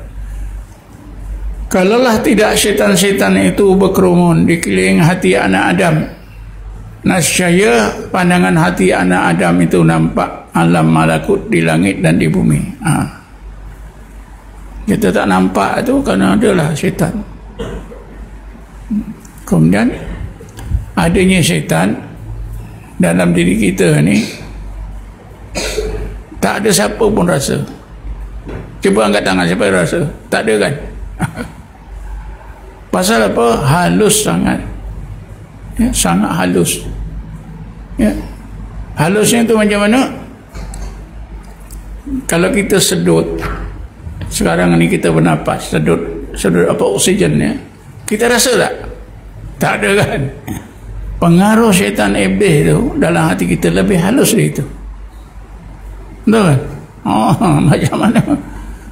Kalaulah tidak syaitan-syaitan itu berkerumun di keliling hati anak Adam, nascaya pandangan hati anak Adam itu nampak alam malakut di langit dan di bumi. Kita tak nampak itu kerana adalah syaitan. Kemudian adanya syaitan dalam diri kita ni, tak ada siapa pun rasa. Cuba angkat tangan, siapa yang rasa? Tak ada kan? Pasal apa? Halus sangat. Ya, sangat halus. Ya. Halusnya itu macam mana? Kalau kita sedut, sekarang ni kita bernapas, sedut apa, oksigennya, kita rasa tak? Tak ada kan? Pengaruh syaitan iblis tu dalam hati kita lebih halus dari itu. Betul kan? Macam mana?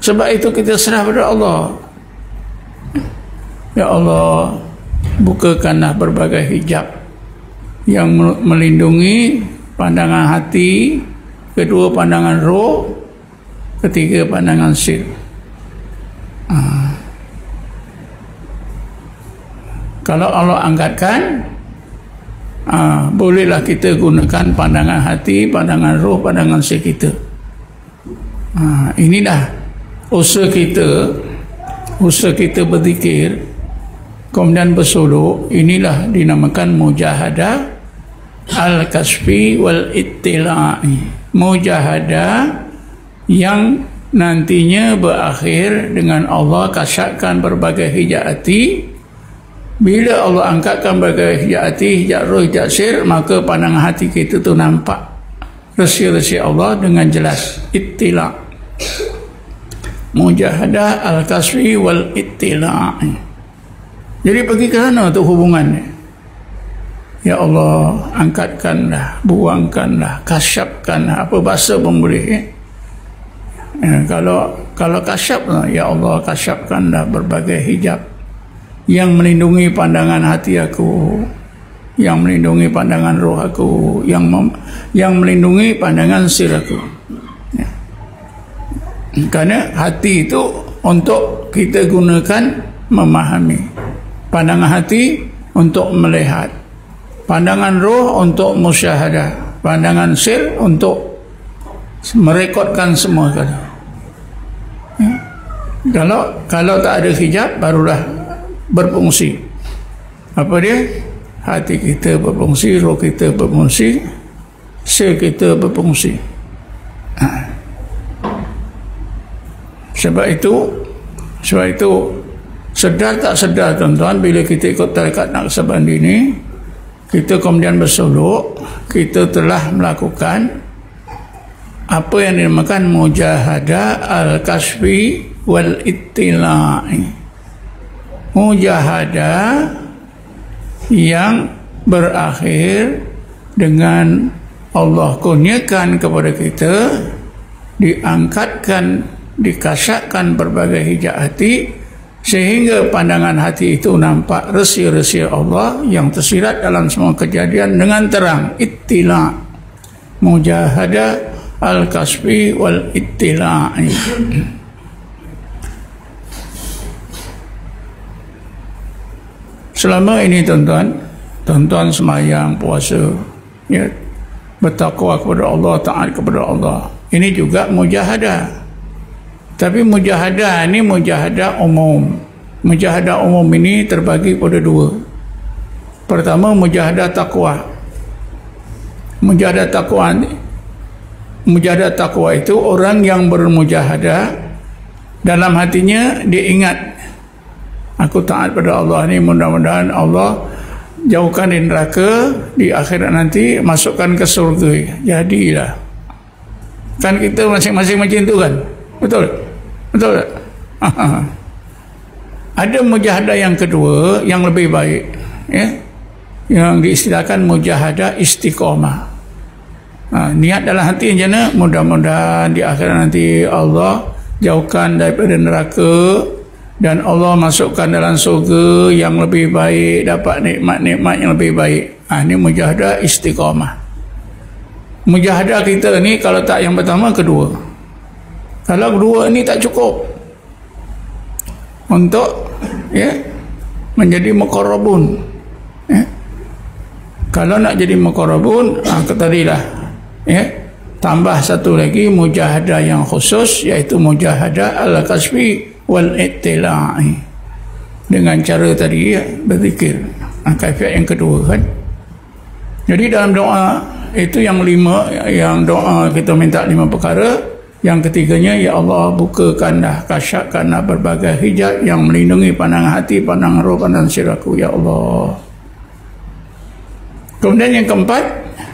Sebab itu kita serah pada Allah. Ya Allah, bukakanlah berbagai hijab yang melindungi pandangan hati, kedua pandangan roh, ketiga pandangan sir. Kalau Allah angkatkan, bolehlah kita gunakan pandangan hati, pandangan roh, pandangan sir kita. Inilah usaha kita berzikir, kemudian bersolok. Inilah dinamakan mujahadah al-kasfi wal ittila'i. Mujahadah yang nantinya berakhir dengan Allah kasyafkan berbagai hijab hati. Bila Allah angkatkan berbagai hijab hati, hijab roh, hijab sir, maka pandangan hati kita tu nampak rahsia-rahsia Allah dengan jelas. Ittila', mujahadah al-kasfi wal ittila'i. Jadi pergi ke sana tu hubungannya. Ya Allah, angkatkanlah, buangkanlah, kasyafkanlah, apa bahasa pun boleh. Kalau kasyaf, ya Allah, kasyafkanlah berbagai hijab yang melindungi pandangan hati aku, yang melindungi pandangan roh aku, yang melindungi pandangan sir aku. Ya. Kerana hati itu untuk kita gunakan memahami, pandangan hati untuk melihat, pandangan roh untuk musyahadah, pandangan sir untuk merekodkan semua kali. Ya. Kalau tak ada hijab, barulah berfungsi. Apa dia? Hati kita berfungsi, roh kita berfungsi, sir kita berfungsi. Sebab itu sedar tak sedar tuan-tuan, bila kita ikut tarekat Naqsabandi ini, kita kemudian bersolok, kita telah melakukan apa yang dinamakan mujahadah al-kasfi wal ittila'i. Mujahadah yang berakhir dengan Allah kurniakan kepada kita, diangkatkan, dikasyafkan berbagai hijab hati, sehingga pandangan hati itu nampak rahsia-rahsia Allah yang tersirat dalam semua kejadian dengan terang. Ittila'. mujahadah al-kasfi wal ittila'i. Selama ini tuan-tuan semayang, puasa, ya, bertakwa kepada Allah, taat kepada Allah, ini juga mujahadah. Tapi mujahadah ini mujahadah umum. Mujahadah umum ini terbagi pada dua. Pertama, mujahadah takwa. Mujahadah takwa itu orang yang bermujahadah, dalam hatinya dia ingat, aku taat pada Allah ni, mudah-mudahan Allah jauhkan dari neraka, di akhirat nanti masukkan ke surga. Jadilah. Kan kita masing-masing macam tu kan? Betul? Betul tak? Ada mujahadah yang kedua yang lebih baik, ya, yang diistilahkan mujahadah istiqamah. Niat dalam hati macam mana? Mudah-mudahan di akhirat nanti Allah jauhkan daripada neraka dan Allah masukkan dalam surga yang lebih baik, dapat nikmat-nikmat yang lebih baik. Ini mujahadah istiqamah. Mujahadah kita ni kalau tak yang pertama, kedua. Kalau kedua ni tak cukup untuk, ya, menjadi muqarrabun, ya. Kalau nak jadi muqarrabun, tadilah, ya, tambah satu lagi mujahadah yang khusus, iaitu mujahadah al-kasfi wal ittila'i, dengan cara tadi, ya, berzikir. Kaifiat yang kedua kan. Jadi dalam doa itu yang 5, yang doa kita minta 5 perkara. Yang ketiganya, ya Allah, bukakanlah, kasyafkanlah berbagai hijab yang melindungi pandangan hati, pandangan roh, pandangan sirahku, ya Allah. Kemudian yang keempat,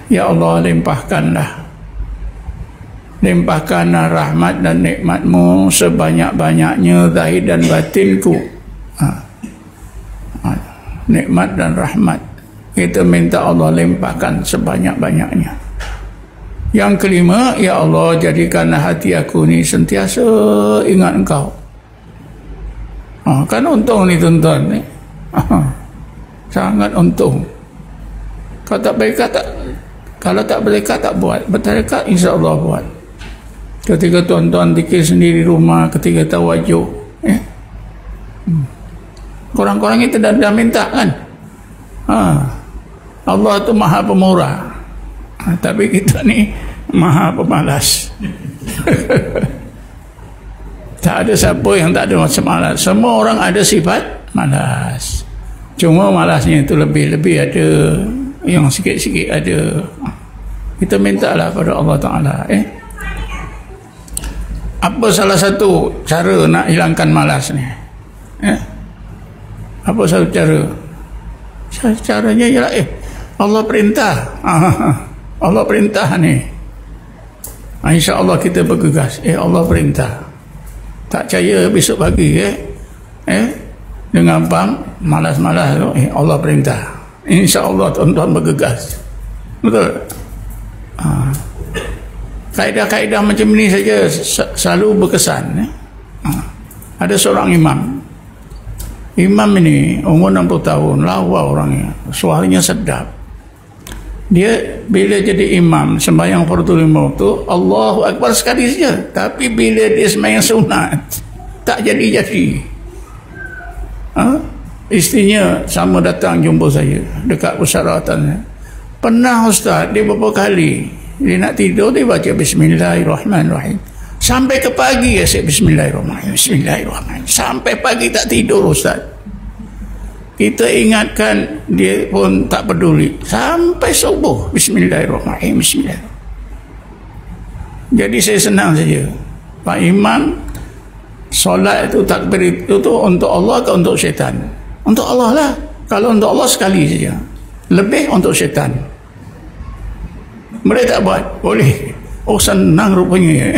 ya Allah, limpahkanlah rahmat dan nikmat-Mu sebanyak-banyaknya zahir dan batinku. Nikmat dan rahmat kita minta Allah limpahkan sebanyak-banyaknya. Yang kelima, ya Allah, jadikanlah hati aku ni sentiasa ingat Engkau. Kan untung ni tuan-tuan ni. Sangat untung. Kalau tak berdekat tak buat. Berdekat insya-Allah buat. Ketika tuan-tuan zikir sendiri rumah, ketika tawajuh, ya. Korang-korang kita dah minta kan. Allah tu Maha Pemurah. Tapi kita ni Maha Pemalas. Tak ada siapa yang tak ada masa malas. Semua orang ada sifat malas. Cuma malasnya itu lebih ada, yang sikit-sikit ada. Kita mintalah pada Allah Ta'ala. Apa salah satu cara nak hilangkan malas ni? Apa satu cara? Caranya ialah Allah perintah. Allah perintah ni. InsyaAllah kita bergegas. Allah perintah. Tak percaya besok pagi dengan bang malas-malas tu, Allah perintah. InsyaAllah tuan-tuan bergegas. Betul? Kaedah-kaedah macam ni saja selalu berkesan. Ada seorang imam. Imam ini umur 60 tahun, lawa orangnya, suaranya sedap. Dia bila jadi imam sembahyang fardu lima waktu, Allahu Akbar sekali saja. Tapi bila dia sembahyang sunat, tak jadi-jadi. Istrinya sama datang jumpa saya dekat persaratannya. Pernah Ustaz, dia beberapa kali dia nak tidur, dia baca Bismillahirrahmanirrahim. Sampai ke pagi ya, Bismillahirrahmanirrahim, Bismillahirrahmanirrahim. Sampai pagi tak tidur Ustaz. Kita ingatkan, dia pun tak peduli. Sampai subuh, Bismillahirrahmanirrahim, Bismillahirrahmanirrahim. Jadi saya senang saja. Pak Imam, solat itu, takbir itu untuk Allah ke untuk syaitan? Untuk Allah lah. Kalau untuk Allah sekali saja. Lebih untuk syaitan. Boleh tak buat? Boleh. Oh, senang rupanya.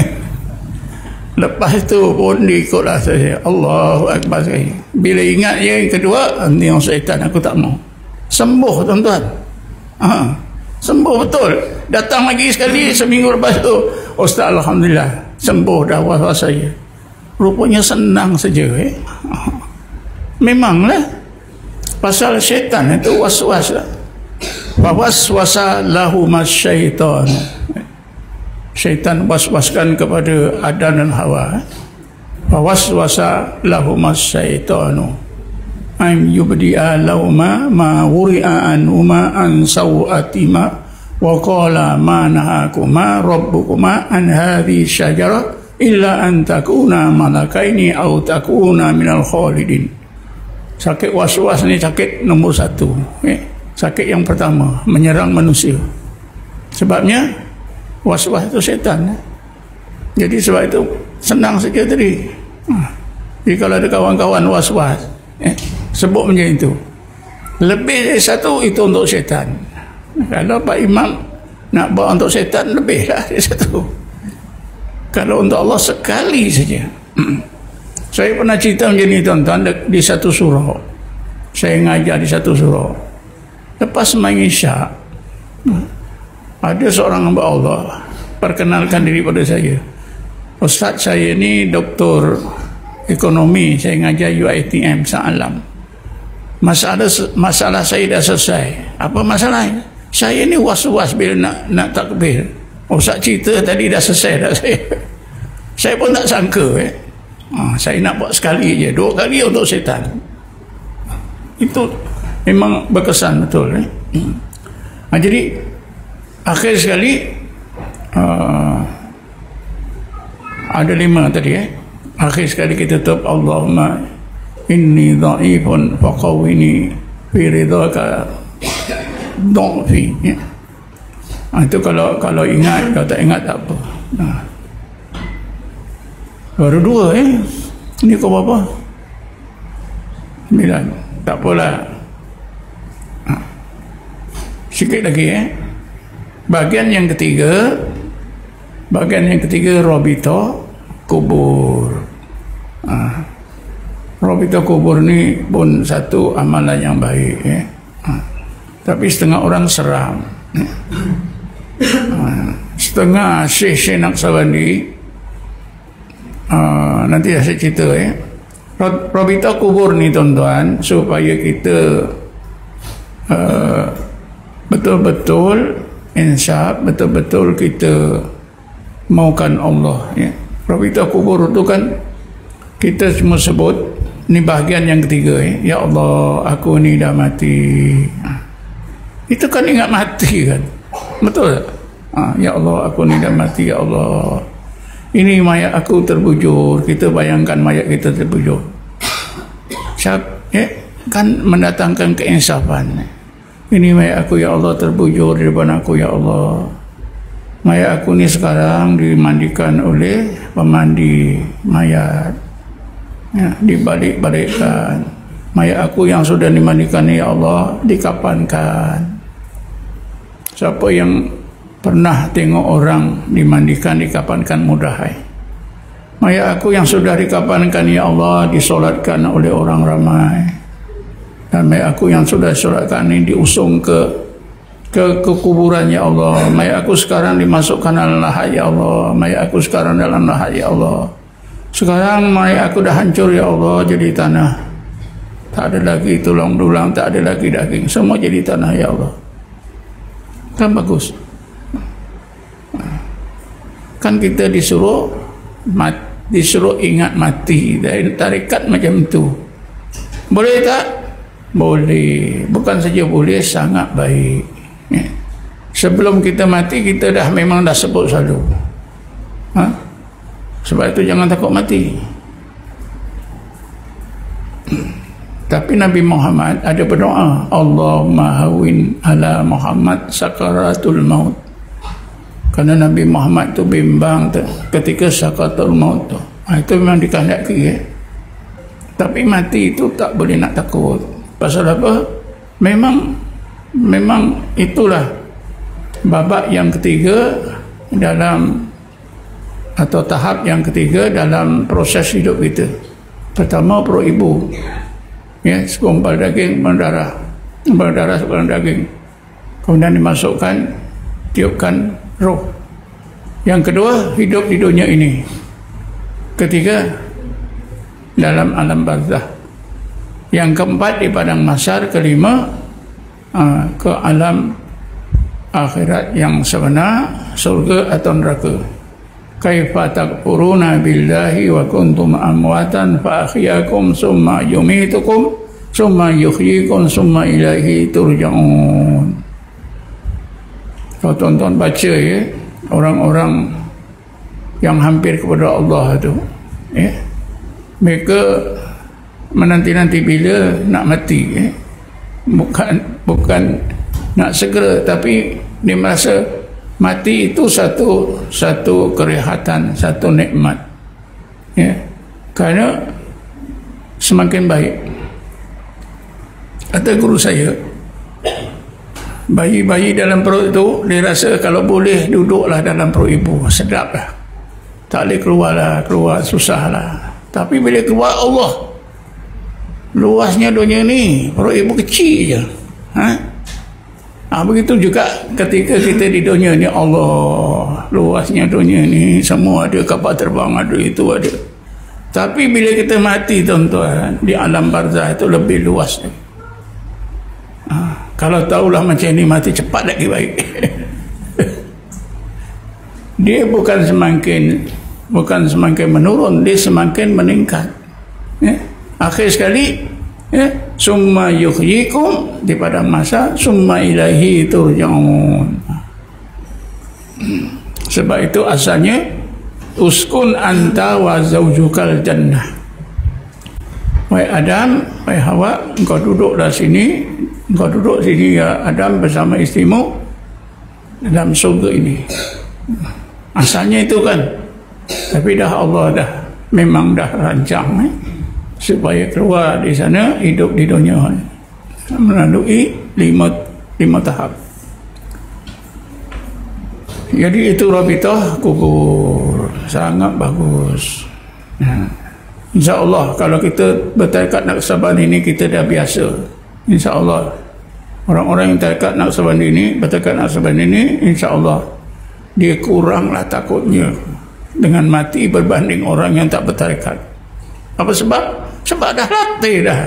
Lepas tu pun diikutlah saya. Allahu Akbar sekali. Bila ingat yang kedua, ni yang syaitan, aku tak mau. Sembuh tuan-tuan. Sembuh betul. Datang lagi sekali seminggu lepas tu, Ustaz Alhamdulillah, sembuh dah was-was saya. Rupanya senang saja. Memanglah pasal syaitan itu was-was lah. Fawaswasa lahumas syaitan. Syaitan waswaskan kepada Adam dan Hawa. Fawaswasa lahumas syaitanu an yubdi'a lahuma ma wuri'a anhuma an saw'atima wa qala ma nahakuma rabbukuma an hadhihi syajarah illa an takuna malakaini aw takuna minal khalidin. Sakit waswas ni sakit nombor 1. Sakit yang pertama menyerang manusia. Sebabnya waswas itu setan. Jadi sebab itu senang saja tadi. Jadi kalau ada kawan-kawan waswas, sebut macam itu. Lebih dari 1 itu untuk setan. Kalau Pak Imam nak bawa untuk setan, lebihlah dari 1. Kalau untuk Allah sekali saja. Saya pernah cerita macam ni tuan-tuan di satu surau. Saya ngajar di satu surau. Lepas main isyak, ada seorang hamba Allah perkenalkan diri pada saya. Ustaz, saya ni doktor ekonomi, saya ngajar UiTM Shah-Alam. Masalah saya dah selesai. Apa masalahnya? Saya ni was-was bila nak takbir. Ustaz cerita tadi dah selesai dah saya. Saya pun tak sangka saya nak buat sekali je, 2 kali untuk setan. Itu memang berkesan betul. Jadi akhir sekali ada 5 tadi. Akhir sekali kita tutup, Allahumma inni dha'ifun faqawwini fi ridhaka dha'fi. Itu kalau ingat, kalau tak ingat tak apa. Baru 2 Ini kau berapa? 9. Tak apalah. Sikit lagi Bagian yang ketiga Robito kubur. Robito kubur ni pun satu amalan yang baik. Tapi setengah orang seram. Setengah Syekh Naqsabandi, nanti saya cerita Robito kubur ni tuan-tuan, supaya kita betul-betul insaf, betul-betul kita maukan Allah. Robito kubur tu kan kita semua sebut ni bahagian yang ketiga. Ya Allah, aku ni dah mati. Itu kan ingat mati kan, betul tak? Ya Allah, aku ni dah mati. Ya Allah, ini mayat aku terbujur. Kita bayangkan mayat kita terbujur. Kan mendatangkan keinsafan. Ini mayat aku, ya Allah, terbujur di depan aku. Ya Allah, mayat aku ni sekarang dimandikan oleh pemandi mayat. Dibalik-balikkan. Mayat aku yang sudah dimandikan, ya Allah, dikapankan. Siapa yang pernah tengok orang dimandikan, dikapankan, mudah. Mayat aku yang sudah dikapankan, ya Allah, disolatkan oleh orang ramai. Dan mayat aku yang sudah disolatkan ini diusung ke kuburan, ya Allah. Mayat aku sekarang dimasukkan dalam lahat, ya Allah. Mayat aku sekarang dalam lahat, ya Allah. Sekarang mayat aku dah hancur, ya Allah, jadi tanah. Tak ada lagi tulang belulang, tak ada lagi daging, semua jadi tanah, ya Allah. Kan bagus. Kan kita disuruh ingat mati. Dari tarekat macam itu boleh tak? Boleh. Bukan saja boleh, sangat baik. Sebelum kita mati, kita memang dah sebut selalu. Sebab itu jangan takut mati. Tapi Nabi Muhammad ada berdoa, Allahumma hawin ala Muhammad sakaratul maut. Karena Nabi Muhammad tu bimbang ketika sakaratul maut tu. Itu memang dikehendaki. Tapi mati itu tak boleh nak takut. Pasal apa? Memang itulah babak yang ketiga dalam, atau tahap yang ketiga dalam proses hidup kita. Pertama, perut ibu, segumpal daging berdarah, segumpal daging, kemudian dimasukkan, tiupkan roh. Yang kedua, hidup di dunia ini. Ketiga, dalam alam barzakh. Yang keempat, di padang mahsyar. Kelima, ke alam akhirat yang sebenar, surga atau neraka. Kaifa takfuruna billahi wa kuntum amwatan fa ahyakum summa yumitukum summa yuhyikum summa ilaihi turja'un. Kau tonton baca ya, orang-orang yang hampir kepada Allah tu, ya, mereka menanti-nanti bila nak mati, ya. Bukan nak segera, tapi dia merasa mati itu satu kerehatan, satu nikmat, ya, kerana semakin baik. Kata guru saya, bayi-bayi dalam perut itu dia rasa kalau boleh duduklah dalam perut ibu, sedap lah, tak boleh keluar susah lah. Tapi bila keluar, Allah, luasnya dunia ni, perut ibu kecil je, begitu juga ketika kita di dunia ni, Allah, luasnya dunia ni, semua ada, kapal terbang ada, itu ada. Tapi bila kita mati, tuan-tuan, di alam barzah itu lebih luas. Kalau tahulah macam ni, mati cepat lagi baik. Dia bukan semakin menurun, dia semakin meningkat, ya? Akhir sekali, ya, summa yuhyikum, di pada masa summa ilaihi turja'un. Sebab itu asalnya uskun anta wa zaujukal jannah. Wahai Adam, wahai Hawa, engkau duduklah sini, engkau duduk sini ya Adam bersama istrimu dalam surga ini. Asalnya itu kan, tapi dah Allah memang dah rancang, supaya keluar di sana, hidup di dunia melalui lima tahap. Jadi itu Rabitah kubur, sangat bagus. InsyaAllah kalau kita bertekad Naqsabandi ini, kita dah biasa. InsyaAllah orang-orang yang tekad Naqsabandi ini, bertekad Naqsabandi ini, InsyaAllah dia kuranglah takutnya dengan mati berbanding orang yang tak bertarekat. Apa sebab? Sebab dah latih dah.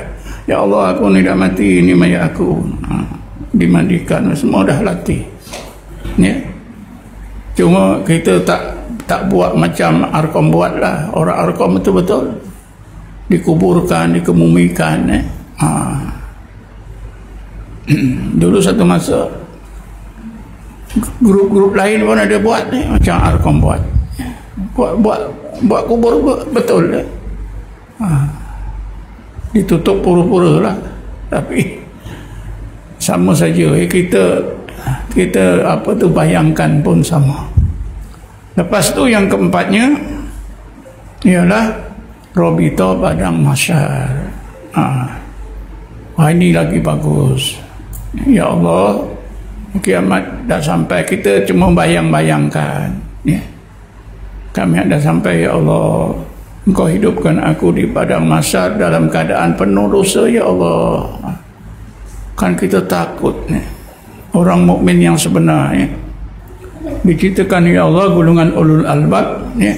Ya Allah, aku ni dah mati, ini mayat aku, dimandikan, semua dah latih, ya. Cuma kita tak buat macam Arkom buat lah. Orang Arkom betul-betul dikuburkan, dikemumikan, dulu satu masa grup-grup lain pun ada buat, macam Arkom buat kubur betul, ditutup pura-pura lah, tapi sama saja, kita apa tu bayangkan pun sama. Lepas tu yang keempatnya ialah Rabitah Padang Mahsyar. Ini lagi bagus. Ya Allah, kiamat dah sampai, kita cuma bayang-bayangkan, ya. Kami dah sampai, ya Allah, Engkau hidupkan aku di Padang Mahsyar dalam keadaan penuh dosa, ya Allah. Kan kita takut, ya. Orang mukmin yang sebenar, ya, diceritakan, ya Allah, golongan ulul albab, ya,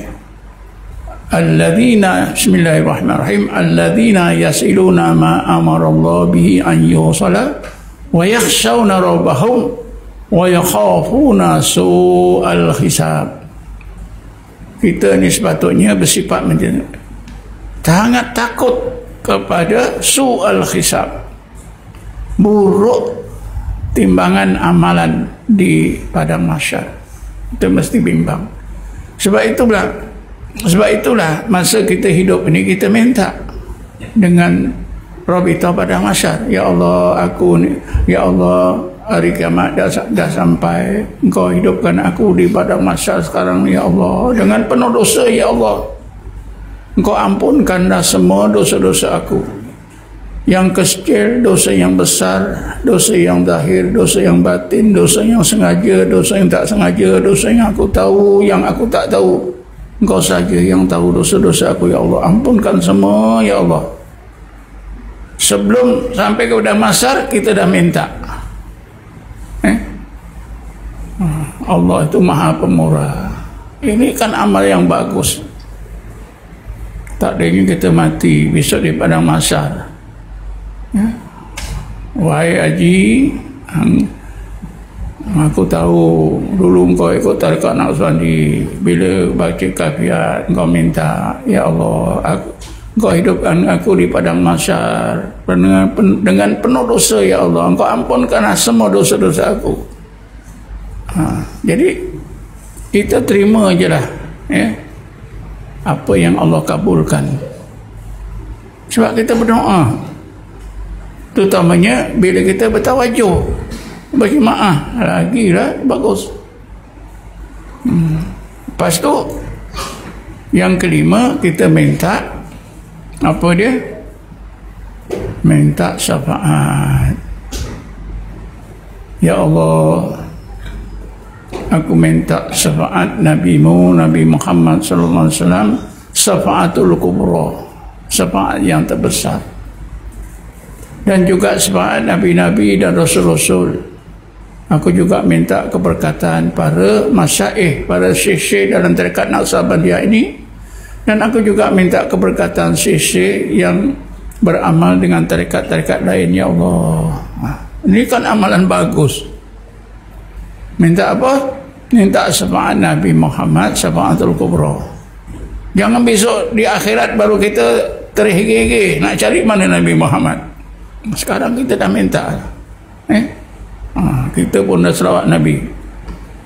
alladzina, bismillahirrahmanirrahim, alladzina yasiluna ma amarallahu bihi an yusala wa yakhshawna rabbahum wa yakhafuna su'al hisab. Kita ni sepatutnya bersifat macam sangat takut kepada su'al hisab, buruk timbangan amalan di Padang Mahsyar. Kita mesti bimbang. Sebab itulah masa kita hidup ini, kita minta dengan Rabitah Padang Mahsyar. Ya Allah, aku ni, ya Allah, hari kiamat dah sampai, Engkau hidupkan aku di Padang Mahsyar sekarang, ya Allah, dengan penuh dosa, ya Allah. Engkau ampunkanlah semua dosa-dosa aku, yang kecil, dosa yang besar, dosa yang zahir, dosa yang batin, dosa yang sengaja, dosa yang tak sengaja, dosa yang aku tahu, yang aku tak tahu. Engkau saja yang tahu dosa-dosa aku, ya Allah. Ampunkan semua, ya Allah. Sebelum sampai ke Padang Mahsyar, kita dah minta. Allah itu Maha Pemurah. Ini kan amal yang bagus. Tak ada ingin kita mati besok di Padang Mahsyar, ya. Wahai Haji, Aku tahu dulu engkau ikut tarekat Naqsbandi, bila baca kafiat engkau minta, ya Allah, engkau hidupkan aku di padang mahsyar dengan penuh dosa, ya Allah, engkau ampunkanlah semua dosa-dosa aku. Jadi kita terima je lah, ya, apa yang Allah kabulkan. Sebab kita berdoa, terutamanya bila kita bertawajuh, bagi maaf, lagilah bagus. Lepas tu yang kelima, kita minta apa dia? Minta syafaat. Ya Allah, aku minta syafaat Nabi-Mu, Nabi Muhammad sallallahu alaihi wasallam, syafaatul kubra, syafaat yang terbesar. Dan juga syafaat Nabi-Nabi dan Rasul-Rasul. Aku juga minta keberkatan para masyaikh, para syekh-syekh dalam tarekat Naqsabandiyah ini. Dan aku juga minta keberkatan syekh-syekh yang beramal dengan tarekat-tarekat lain, ya Allah. Ini kan amalan bagus. Minta apa? Minta syafaat Nabi Muhammad, syafaatul kubra. Jangan besok di akhirat baru kita terhege-hege nak cari mana Nabi Muhammad. Sekarang kita dah minta. Kita pun dah selawat Nabi.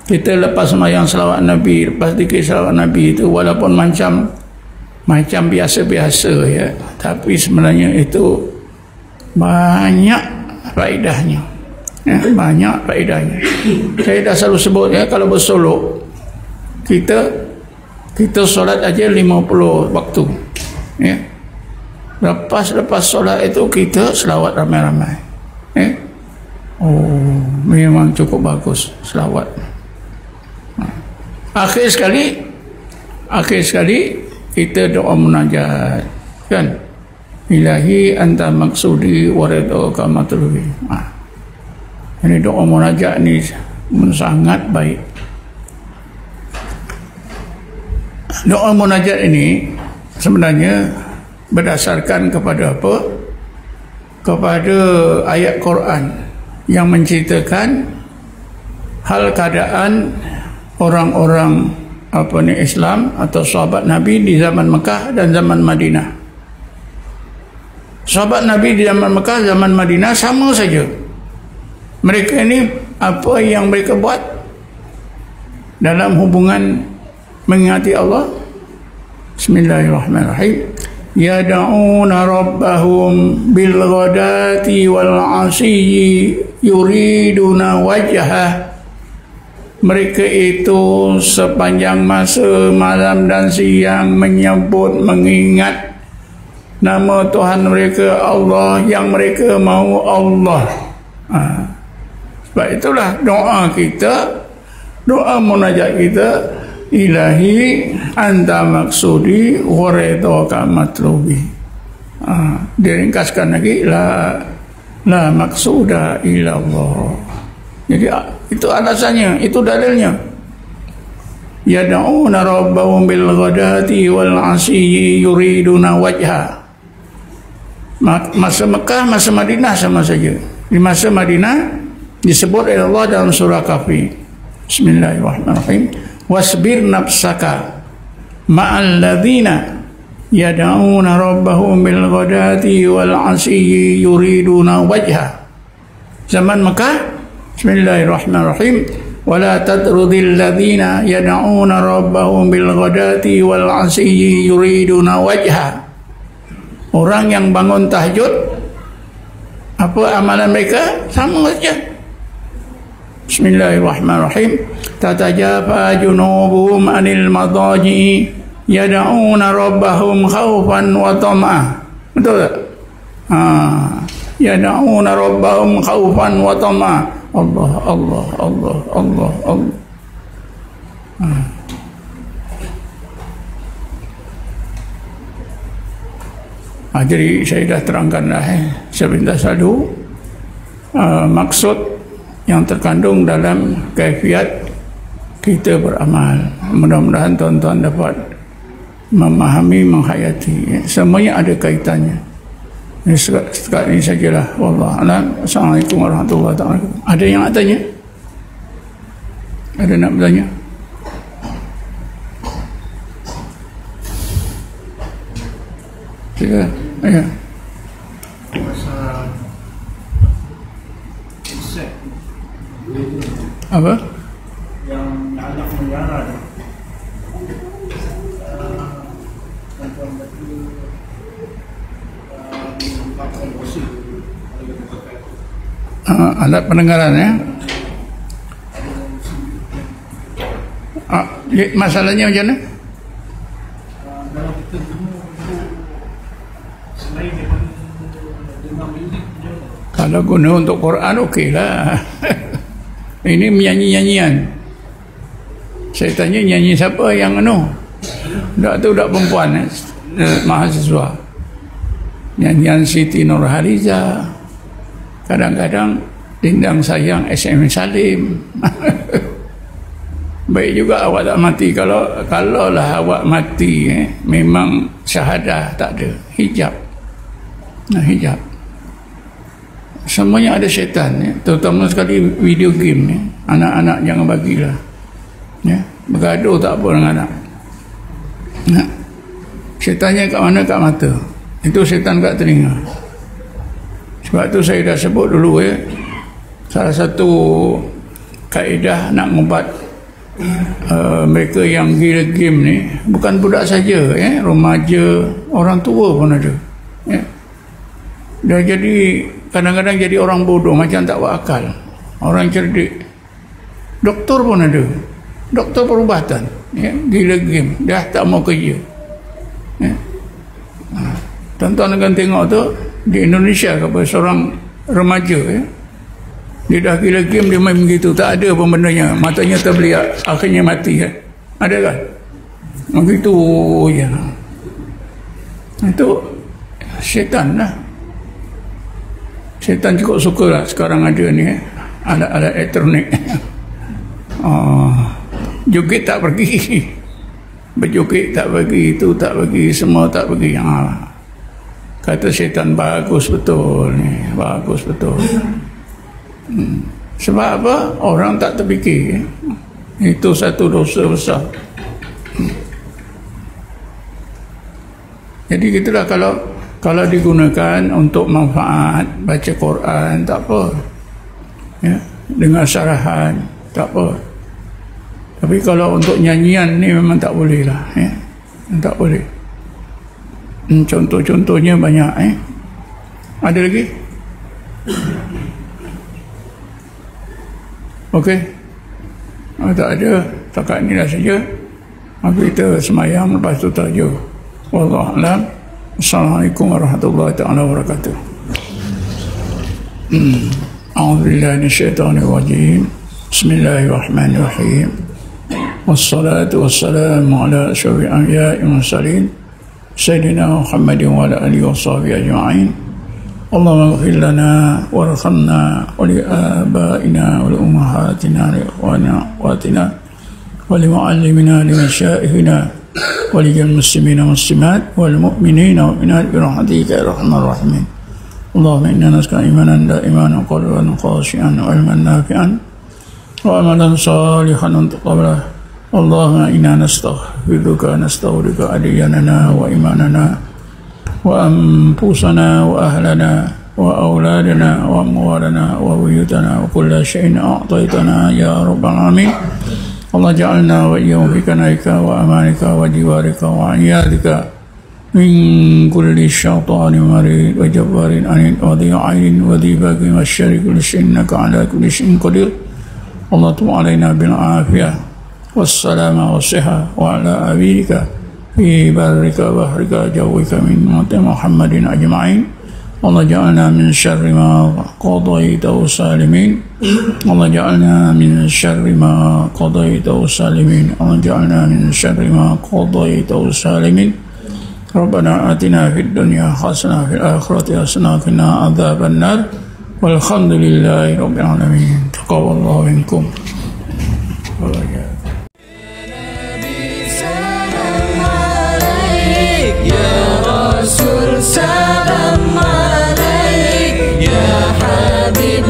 Kita lepas sembahyang selawat Nabi, lepas zikir selawat Nabi itu, walaupun macam biasa-biasa, ya, tapi sebenarnya itu banyak faedahnya, ya, banyak faedahnya. Saya dah selalu sebut, ya, kalau bersolok kita solat aja 50 waktu, ya. Lepas solat itu kita selawat ramai-ramai, ya. Oh, memang cukup bagus selawat. Akhir sekali kita doa munajat, kan? Ilahi anta maksudi wa ridhaka matlubi. Ini doa munajat ni sangat baik. Doa munajat ini sebenarnya berdasarkan kepada apa? Kepada ayat Quran yang menceritakan hal keadaan orang-orang Islam atau sahabat Nabi di zaman Mekah dan zaman Madinah. Sahabat Nabi di zaman Mekah, zaman Madinah sama saja. Mereka ini apa yang mereka buat dalam hubungan mengingati Allah? Bismillahirrahmanirrahim. Yad'una rabbahum bil ghadati wal 'ashiyyi yuriduna wajhah. Mereka itu sepanjang masa malam dan siang menyebut, mengingat nama Tuhan mereka Allah, yang mereka mahu Allah. Sebab itulah doa kita, doa munajat kita, ilahi anta maksudi wa ridhaka matlubi. Diringkaskan lagi, la maksuda illallah. Jadi itu alasannya, itu dalilnya. Yad'una rabbahum bil ghadati wal 'ashiyyi yuriduna wajha. Masa Mekah, masa Madinah sama saja. Di masa Madinah disebut oleh Allah dalam surah Kahfi. Bismillahirrahmanirrahim. Wasbir nafsaka ma'al ladzina yad'una rabbahum bil ghadati wal 'ashiyyi yuriduna wajha. Zaman Mekah, bismillahirrahmanirrahim, wala tatrudil ladzina yad'una rabbahum bil ghadati wal 'ashiyyi yuriduna wajha. Orang yang bangun tahajud, apa amalan mereka? Sama saja. Bismillahirrahmanirrahim. Tatajafa junubuhum anil madaji'i yad'una rabbahum khaufan wa tama'ah. Betul tak? Yad'una rabbahum khaufan wa tama'ah. Allah, Allah, Allah, Allah, Allah. Jadi saya dah terangkan dah, sebentar sadu maksud yang terkandung dalam kaifiat kita beramal. Mudah-mudahan tuan-tuan dapat memahami, menghayati. Semuanya ada kaitannya. Setakat ini sajalah. Wallahu a'lam. Assalamualaikum warahmatullahi wabarakatuh. Ada yang nak tanya? Ada nak bertanya? Sila. Ya. Apa? Yang anak penjara tu. Alat pendengaran ya. Masalahnya macam mana? Kalau kita selain daripada dengar muzik, Kalau guna untuk Quran okeylah. Ini menyanyi-nyanyian. Saya tanya nyanyi siapa yang dak tu dak perempuan mahasiswa. Nyanyian Siti Nurhaliza. Kadang-kadang Dindang Sayang SM Salim. Baik juga awak tak mati. Kalaulah awak mati memang syahadah tak ada, hijab. Hijab. Semuanya ada syaitan terutama sekali video game anak-anak jangan bagilah bergaduh tak apa dengan anak. Syaitannya kat mana? Kat mata. Itu syaitan kat telinga. Sebab tu saya dah sebut dulu salah satu kaedah nak ngubat mereka yang gila game ni bukan budak saja remaja, orang tua pun ada dia jadi kadang-kadang jadi orang bodoh macam tak berakal, orang cerdik. Doktor pun ada, doktor perubatan gila game, dah tak mau kerja. Tuan-tuan akan tengok tu di Indonesia seorang remaja dia dah gila game, dia main begitu, tak ada pun bendanya, matanya terbeliak, akhirnya mati ada kan? Begitu je. Itu syaitan lah. Syaitan cukup suka lah sekarang ada ni alat-alat elektronik. Joget tak pergi, berjoget tak pergi, itu tak pergi, semua tak pergi. Kata syaitan bagus betul ni, bagus betul. Sebab apa? Orang tak terfikir itu satu dosa besar. Jadi gitulah, kalau digunakan untuk manfaat baca Quran tak apa dengar syarahan tak apa, tapi kalau untuk nyanyian ni memang tak boleh lah tak boleh. Contoh-contohnya banyak ada lagi. Okey, tak ada, takat ni dah saja. Kita semayang lepas tu tajuk. Wallahu a'lam. Assalamualaikum warahmatullahi taala wabarakatuh. A'udzubillahi minasyaitonir rajim. Bismillahirrahmanirrahim. Wassalatu wassalamu ala asyrafil anbiya'i wal mursalin sayyidina Muhammadin wa ala alihi washabbihi ajma'in. Allahumma ighfir lana warhamna wa li abaina wa li ummahatina wa li ikhwanina wa atina wa li muallimina li masyayikhina wa li muslimina muslimat wal mu'minina wa mu'minat bi rahmatika ya arhamar rahimin. Allahumma inna nas'aluka imanan da'iman wa qalban khashi'an wa ilman nafi'an wa amalan salihan taqabbala. Allahumma inna nastaghfiruka adiyanana wa imanana wa anfusana wa ahlana wa auladana wa amwalana wa buyutana wa kulla syai'in a'taitana ya rabbal alamin. Allah ja'alna wa iyyahum fi kanaika wa amanika wa jiwarika wa iyadika min kulli syaitanin marid wa jabbarin anid wa dhi'ain wa dhibagin wa syarri kulli syai'in innaka ala kulli syai'in qadir. Allah tub alaina bil afiyah wassalama wassihah wa ala abidika fi barrika bahrika jawika min ummati Muhammadin ajma'in. Allah ja'alna min syarri ma qadaita salimin. Allah ja'alna min syarri ma qadaita salimin. Allah ja'alna min syarri ma qadaita salimin. Rabbana atina fid dunya hasanah fil akhirati hasanah wa qina adzaban nar. Walhamdulillahi rabbil alamin. Taqabbalallahu minkum. Salam alaik ya Habib.